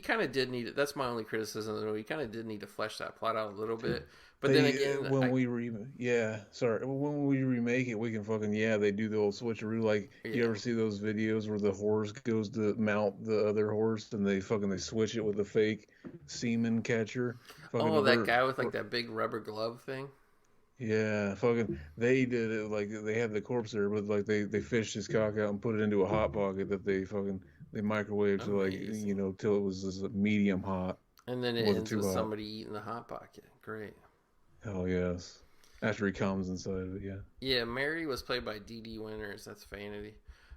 kind of did need it. That's my only criticism of the movie. You kind of did need to flesh that plot out a little bit. But then again, when we remake it, we can fucking they do the old switcheroo. Like, you yeah. ever see those videos where the horse goes to mount the other horse and they switch it with a fake semen catcher? Fucking Oh, that guy with like that big rubber glove thing. yeah, fucking they did it like they had the corpse there, but like they fished his cock out and put it into a hot pocket that they microwaved to like Amazing. till it was just medium hot. And then It it wasn't ends too with hot. somebody eating the hot pocket. Great. Hell yes. After he comes inside of it, yeah. Yeah, Mary was played by Dee Dee Winters. That's vanity.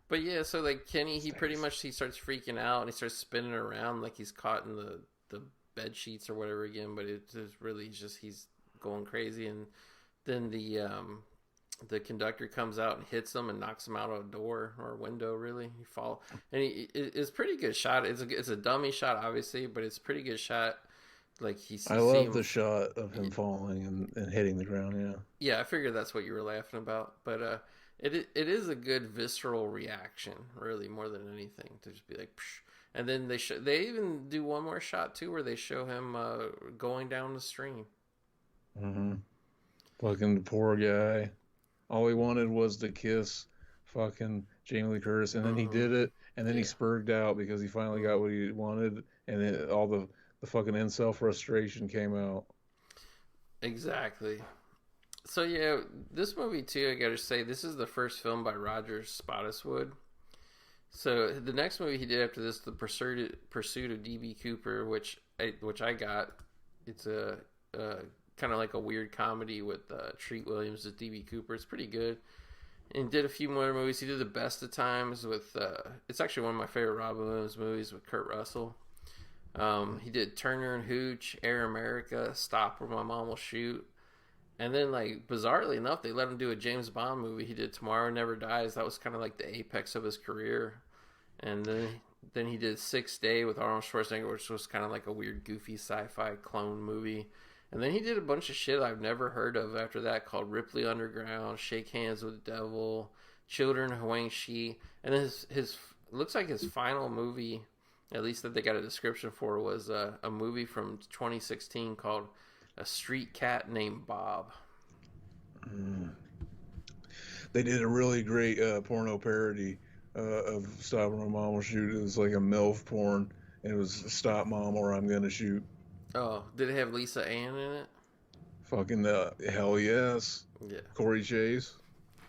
But yeah, so like Kenny, he pretty Thanks. much he starts freaking out and he starts spinning around like he's caught in the bed sheets or whatever again. But it's just really just he's going crazy, and then the conductor comes out and hits him and knocks him out of a door or a window. Really, he fall and it's pretty good shot. It's a dummy shot, obviously, but it's a pretty good shot. Like I you see love him. the shot of him falling and hitting the ground, yeah. Yeah, I figured that's what you were laughing about, but it is a good visceral reaction, really, more than anything, to just be like, psh. And then they even do one more shot too, where they show him going down the stream. Mm-hmm. Fucking poor guy. All he wanted was to kiss fucking Jamie Lee Curtis, and then he Mm-hmm. did it, and then he Yeah. spurged out because he finally Mm-hmm. got what he wanted, and then all the fucking incel frustration came out. Exactly. So yeah, this movie too, I gotta say, this is the first film by Roger Spottiswoode. So the next movie he did after this, The Pursuit of D.B. Cooper, which I got. It's a kind of like a weird comedy with Treat Williams as D.B. Cooper. It's pretty good. And did a few more movies. He did The Best of Times with. It's actually one of my favorite Robin Williams movies with Kurt Russell. He did Turner and Hooch, Air America, Stop or My Mom Will Shoot. And then, like, bizarrely enough, they let him do a James Bond movie. He did Tomorrow Never Dies. That was kind of like the apex of his career. And then he did Sixth Day with Arnold Schwarzenegger, which was kind of like a weird, goofy sci-fi clone movie. And then he did a bunch of shit I've never heard of after that called Ripley Underground, Shake Hands with the Devil, Children of Huang Shi. And then his looks like his final movie, at least that they got a description for, was a movie from 2016 called A Street Cat Named Bob. Mm. They did a really great porno parody of Stop or My Mom Will Shoot. It was like a MILF porn, and it was Stop Mom or I'm Gonna Shoot. Oh, did it have Lisa Ann in it? Fucking hell yes. Yeah. Corey Chase.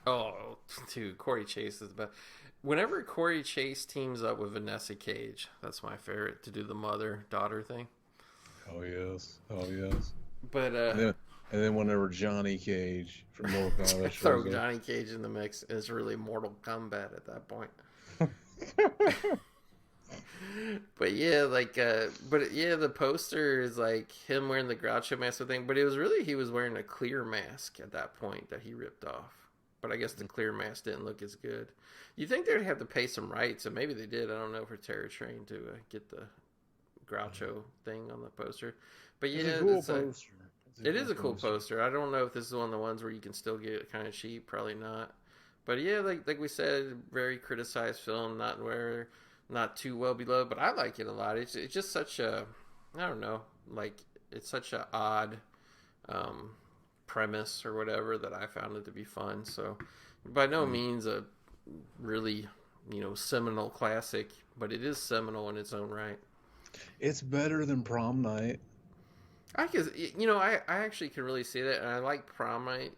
Oh, dude, Corey Chase is the best. Whenever Corey Chase teams up with Vanessa Cage, that's my favorite to do the mother-daughter thing. Hell yes. Hell yes. But And then whenever Johnny Cage from Mortal Kombat throw shows up. Johnny Cage in the mix is really Mortal Kombat at that point. But yeah, the poster is like him wearing the Groucho mask thing, but it was really he was wearing a clear mask at that point that he ripped off. But I guess the clear mask didn't look as good. You think they'd have to pay some rights, and maybe they did. I don't know for Terror Train to get the Groucho thing on the poster. But yeah, It's a cool poster. it is a cool poster. I don't know if this is one of the ones where you can still get it kind of cheap. Probably not. But yeah, like we said, very criticized film, not too well beloved, but I like it a lot. It's just such a, I don't know, like it's such a odd premise or whatever that I found it to be fun. So by no means a really seminal classic, but it is seminal in its own right. It's better than Prom Night. I guess I actually can really see that, and I like Prom Night.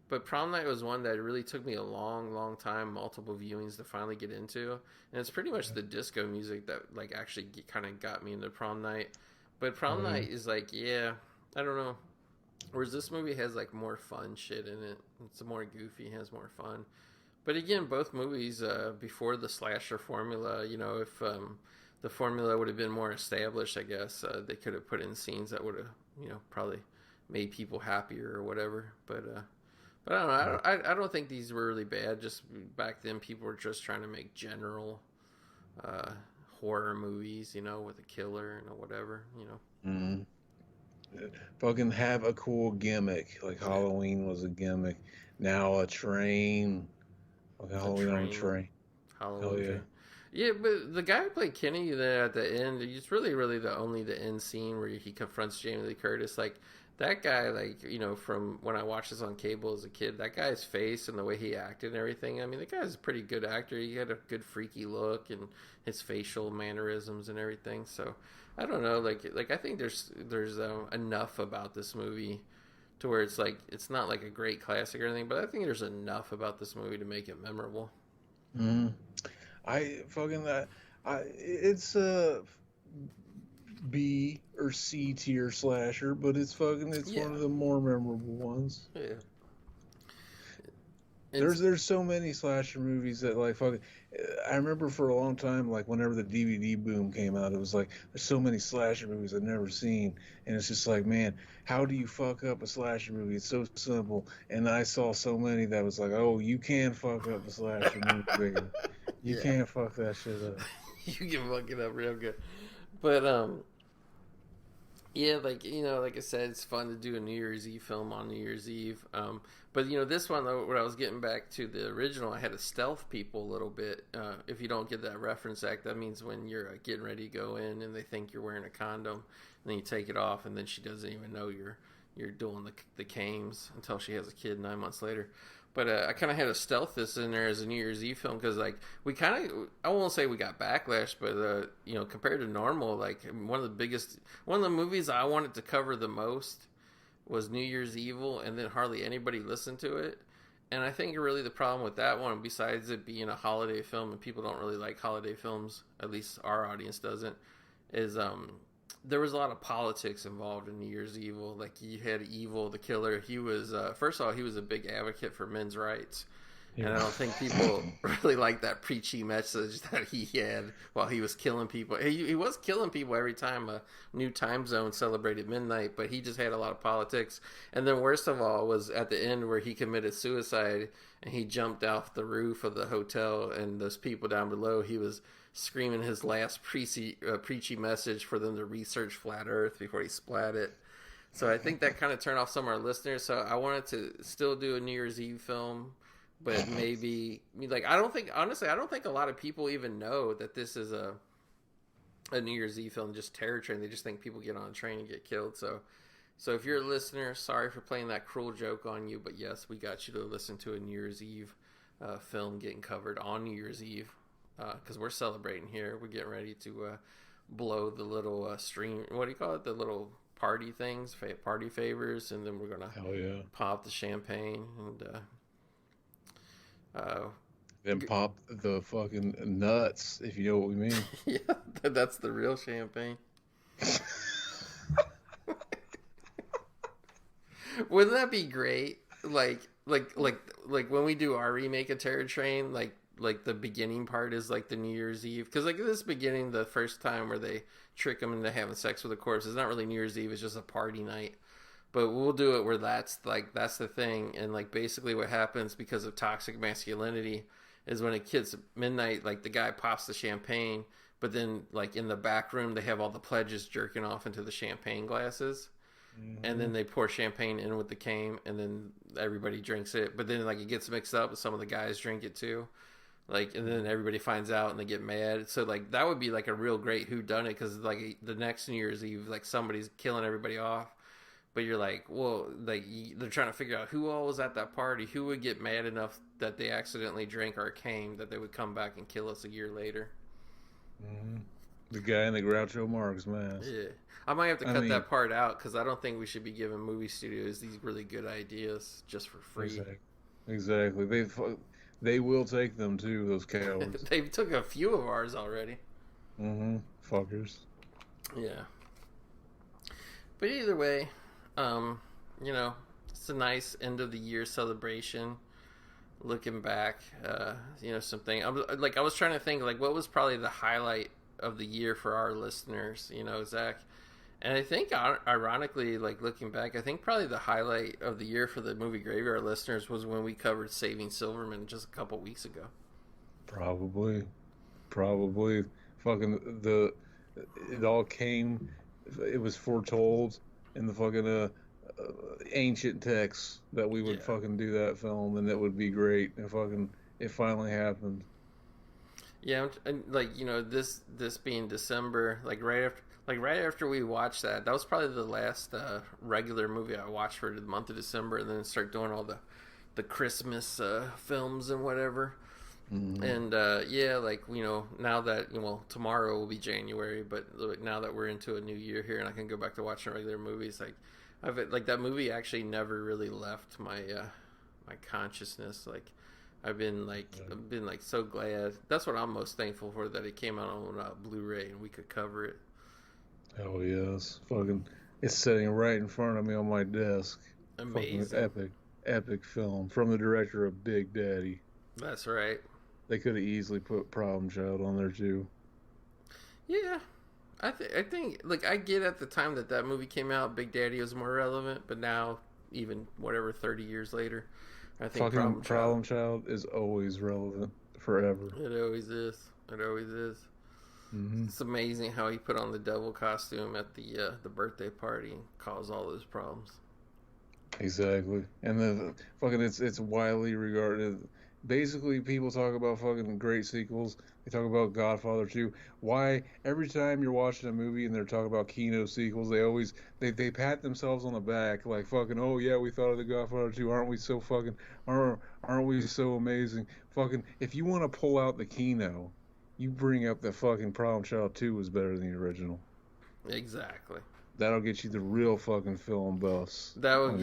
But Prom Night was one that really took me a long, long time, multiple viewings to finally get into, and it's pretty much the disco music that like actually kind of got me into Prom Night. But Prom Night is like, yeah, I don't know. Whereas this movie has like more fun shit in it. It's more goofy, has more fun. But again, both movies before the slasher formula, you know, if the formula would have been more established, I guess they could have put in scenes that would have, you know, probably made people happier or whatever. But I don't know. I don't think these were really bad. Just back then, people were just trying to make general horror movies, you know, with a killer and whatever, you know. Mm-hmm. Fucking have a cool gimmick. Like Halloween was a gimmick. Now a train. Like Halloween on a train. Halloween. Hell yeah. Train. Yeah, but the guy who played Kenny there at the end, it's really the end scene where he confronts Jamie Lee Curtis. Like, that guy, like, you know, from when I watched this on cable as a kid, that guy's face and the way he acted and everything, I mean, the guy's a pretty good actor. He had a good freaky look and his facial mannerisms and everything. So, I don't know, like I think there's enough about this movie to where it's like, it's not like a great classic or anything, but I think there's enough about this movie to make it memorable. Mm-hmm. It's a B or C tier slasher, but it's one of the more memorable ones. Yeah. There's so many slasher movies that like fucking. I remember for a long time, like whenever the DVD boom came out, it was like there's so many slasher movies I've never seen, and it's just like, man, how do you fuck up a slasher movie? It's so simple. And I saw so many that was like, oh, you can fuck up a slasher movie, baby. You can't fuck that shit up. You can fuck it up real good. But yeah, like, you know, like I said, it's fun to do a New Year's Eve film on New Year's Eve. But, you know, this one, though, when I was getting back to the original, I had to stealth people a little bit. If you don't get that reference act, that means when you're getting ready to go in and they think you're wearing a condom, and then you take it off, and then she doesn't even know you're doing the cames until she has a kid 9 months later. But I kind of had to stealth this in there as a New Year's Eve film because, like, we kind of, I won't say we got backlash, but, you know, compared to normal, like, one of the movies I wanted to cover the most was New Year's Evil, and then hardly anybody listened to it. And I think really the problem with that one, besides it being a holiday film, and people don't really like holiday films, at least our audience doesn't, is there was a lot of politics involved in New Year's Evil. Like, you had Evil, the killer. He was, first of all, he was a big advocate for men's rights. Yeah. And I don't think people really like that preachy message that he had while he was killing people. He was killing people every time a new time zone celebrated midnight, but he just had a lot of politics. And then worst of all was at the end where he committed suicide and he jumped off the roof of the hotel, and those people down below, he was screaming his last preachy message for them to research flat earth before he splat it. So I think that kind of turned off some of our listeners. So I wanted to still do a New Year's Eve film, but maybe, like, I don't think a lot of people even know that this is a New Year's Eve film, just Terror Train. They just think people get on a train and get killed. So if you're a listener, sorry for playing that cruel joke on you, but yes, we got you to listen to a New Year's Eve film getting covered on New Year's Eve, because we're celebrating here. We're getting ready to blow the little stream, what do you call it, the little party things, party favors, and then we're gonna pop the champagne and then pop the fucking nuts, if you know what we mean. Yeah, that's the real champagne. Wouldn't that be great? Like when we do our remake of Terror Train, like the beginning part is like the New Year's Eve, because like this beginning, the first time where they trick them into having sex with a corpse, is not really New Year's Eve. It's just a party night. But we'll do it where that's the thing, and like basically what happens because of toxic masculinity is when it hits midnight, like the guy pops the champagne, but then like in the back room they have all the pledges jerking off into the champagne glasses, and then they pour champagne in with the cane, and then everybody drinks it. But then like it gets mixed up, and some of the guys drink it too, like, and then everybody finds out and they get mad. So like that would be like a real great whodunit, because like the next New Year's Eve, like somebody's killing everybody off. But you're like, well, like they're trying to figure out who all was at that party, who would get mad enough that they accidentally drank our cane that they would come back and kill us a year later. Mm-hmm. The guy in the Groucho Marx mask. Yeah, I might have to cut that part out, because I don't think we should be giving movie studios these really good ideas just for free. Exactly. They will take them too, those cowards. They took a few of ours already. Mm-hmm. Fuckers. Yeah. But either way, you know, it's a nice end of the year celebration. Looking back, you know, something. I was trying to think, like, what was probably the highlight of the year for our listeners, you know, Zach. And I think, ironically, like, looking back, I think probably the highlight of the year for the movie Graveyard listeners was when we covered Saving Silverman just a couple weeks ago. Probably. Fucking it all came. It was foretold in the fucking ancient texts that we would fucking do that film, and it would be great. And fucking it finally happened. Yeah, and like, you know, this being December, right after we watched that was probably the last regular movie I watched for the month of December, and then start doing all the Christmas films and whatever. Mm-hmm. And yeah, like, you know, now that, you know, tomorrow will be January, but now that we're into a new year here and I can go back to watching regular movies, like that movie actually never really left my my consciousness. Like I've been so glad. That's what I'm most thankful for, that it came out on Blu-ray and we could cover it. Oh yes, fucking, it's sitting right in front of me on my desk. Amazing. Fucking epic film from the director of Big Daddy. That's right. They could have easily put Problem Child on there too. Yeah, I think like, I get at the time that movie came out, Big Daddy was more relevant, but now, even whatever 30 years later, I think fucking Problem Child is always relevant forever. It always is. Mm-hmm. It's amazing how he put on the devil costume at the birthday party and caused all those problems. Exactly, and the fucking it's widely regarded. Basically, people talk about fucking great sequels. They talk about Godfather 2. Why every time you're watching a movie and they're talking about Kino sequels, they pat themselves on the back like, fucking, oh yeah, we thought of the Godfather 2. Aren't we so fucking, aren't we so amazing? Fucking, if you want to pull out the Kino, you bring up that fucking Problem Child 2 was better than the original. Exactly. That'll get you the real fucking film buffs. That would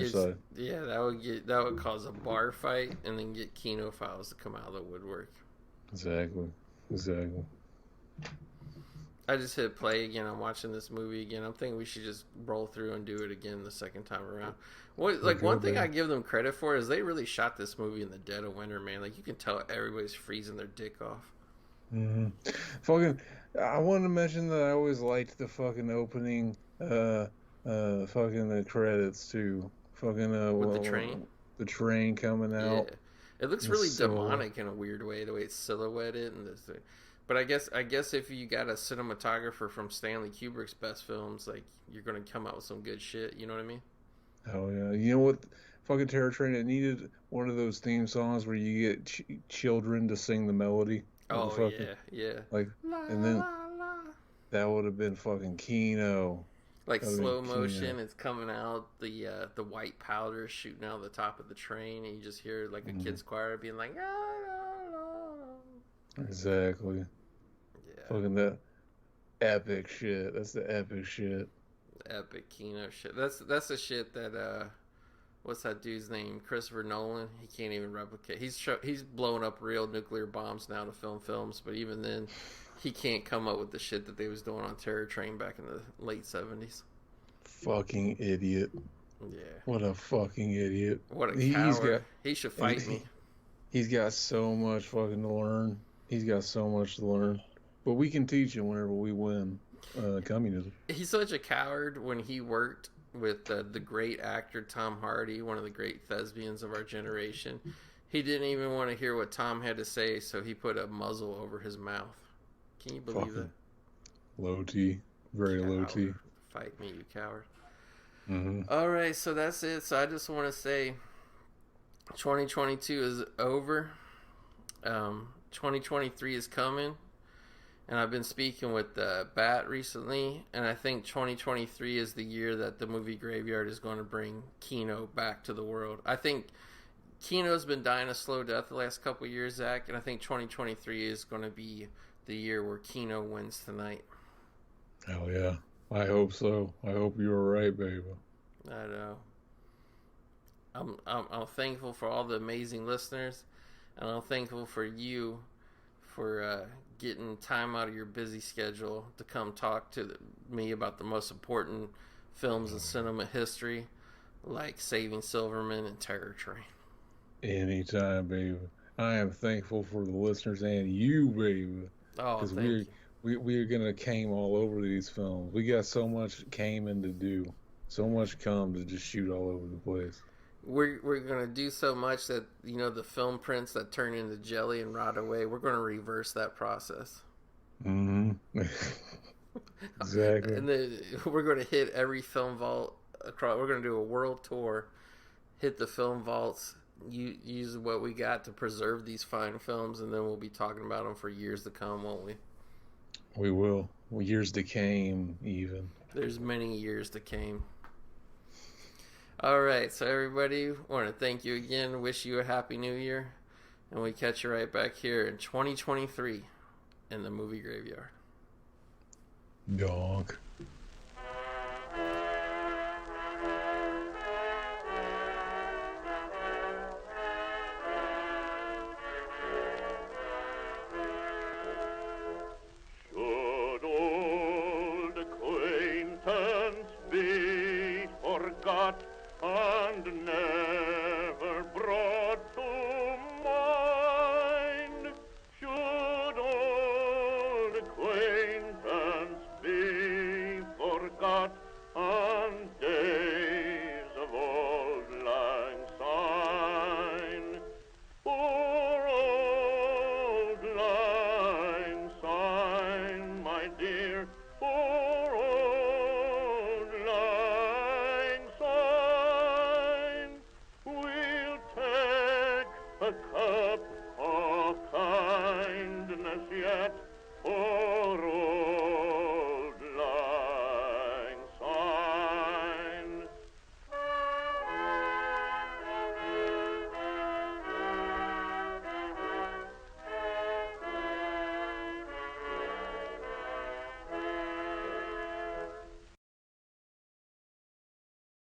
cause a bar fight and then get Kinophiles to come out of the woodwork. Exactly. I just hit play again. I'm watching this movie again. I'm thinking we should just roll through and do it again the second time around. One thing I give them credit for is they really shot this movie in the dead of winter, man. Like, you can tell everybody's freezing their dick off. Mm-hmm. Fucking, I wanted to mention that I always liked the fucking opening. Fucking the credits too. Fucking with the train. The train coming out. Yeah. It looks really demonic in a weird way, the way it's silhouetted and this. But I guess if you got a cinematographer from Stanley Kubrick's best films, like, you're gonna come out with some good shit. You know what I mean? Oh yeah. You know what? Fucking Terror Train. It needed one of those theme songs where you get children to sing the melody. Oh yeah. Like, and then that would have been fucking Kino. Like slow motion, it's coming out, the white powder shooting out of the top of the train, and you just hear like a kid's choir being like, Exactly. Yeah. Fucking that epic shit. That's the epic shit. Epic Kino shit. That's the shit that what's that dude's name? Christopher Nolan. He can't even replicate. He's blowing up real nuclear bombs now to film films, but even then, he can't come up with the shit that they was doing on Terror Train back in the late 70s. Fucking idiot. Yeah. What a fucking idiot. What a coward. He should fight me. He's got so much fucking to learn. He's got so much to learn. But we can teach him whenever we win communism. He's such a coward. When he worked with the great actor Tom Hardy, one of the great thespians of our generation, he didn't even want to hear what Tom had to say, so he put a muzzle over his mouth. Can you believe it? Low T. Very low T. Fight me, you coward. Mm-hmm. All right, so that's it. So I just want to say 2022 is over. 2023 is coming. And I've been speaking with Bat recently, and I think 2023 is the year that the movie Graveyard is going to bring Kino back to the world. I think Kino's been dying a slow death the last couple of years, Zach, and I think 2023 is going to be the year where Kino wins tonight. Hell yeah. I hope so. I hope you're right, baby. I know. I'm thankful for all the amazing listeners, and I'm thankful for you for getting time out of your busy schedule to come talk to me about the most important films in cinema history, like Saving Silverman and Terror Train. Anytime, baby. I am thankful for the listeners and you, baby. Oh, Because thank you. we're gonna came all over these films. We got so much came in to do, so much come to just shoot all over the place. We're gonna do so much that, you know, the film prints that turn into jelly and rot away, we're gonna reverse that process. Mm-hmm. Exactly. And then we're gonna hit every film vault across. We're gonna do a world tour, hit the film vaults, use what we got to preserve these fine films, and then we'll be talking about them for years to come, won't we? We will. Years to came, even. There's many years to came. All right, so everybody, want to thank you again. Wish you a happy new year, and we catch you right back here in 2023 in the movie graveyard. Donk.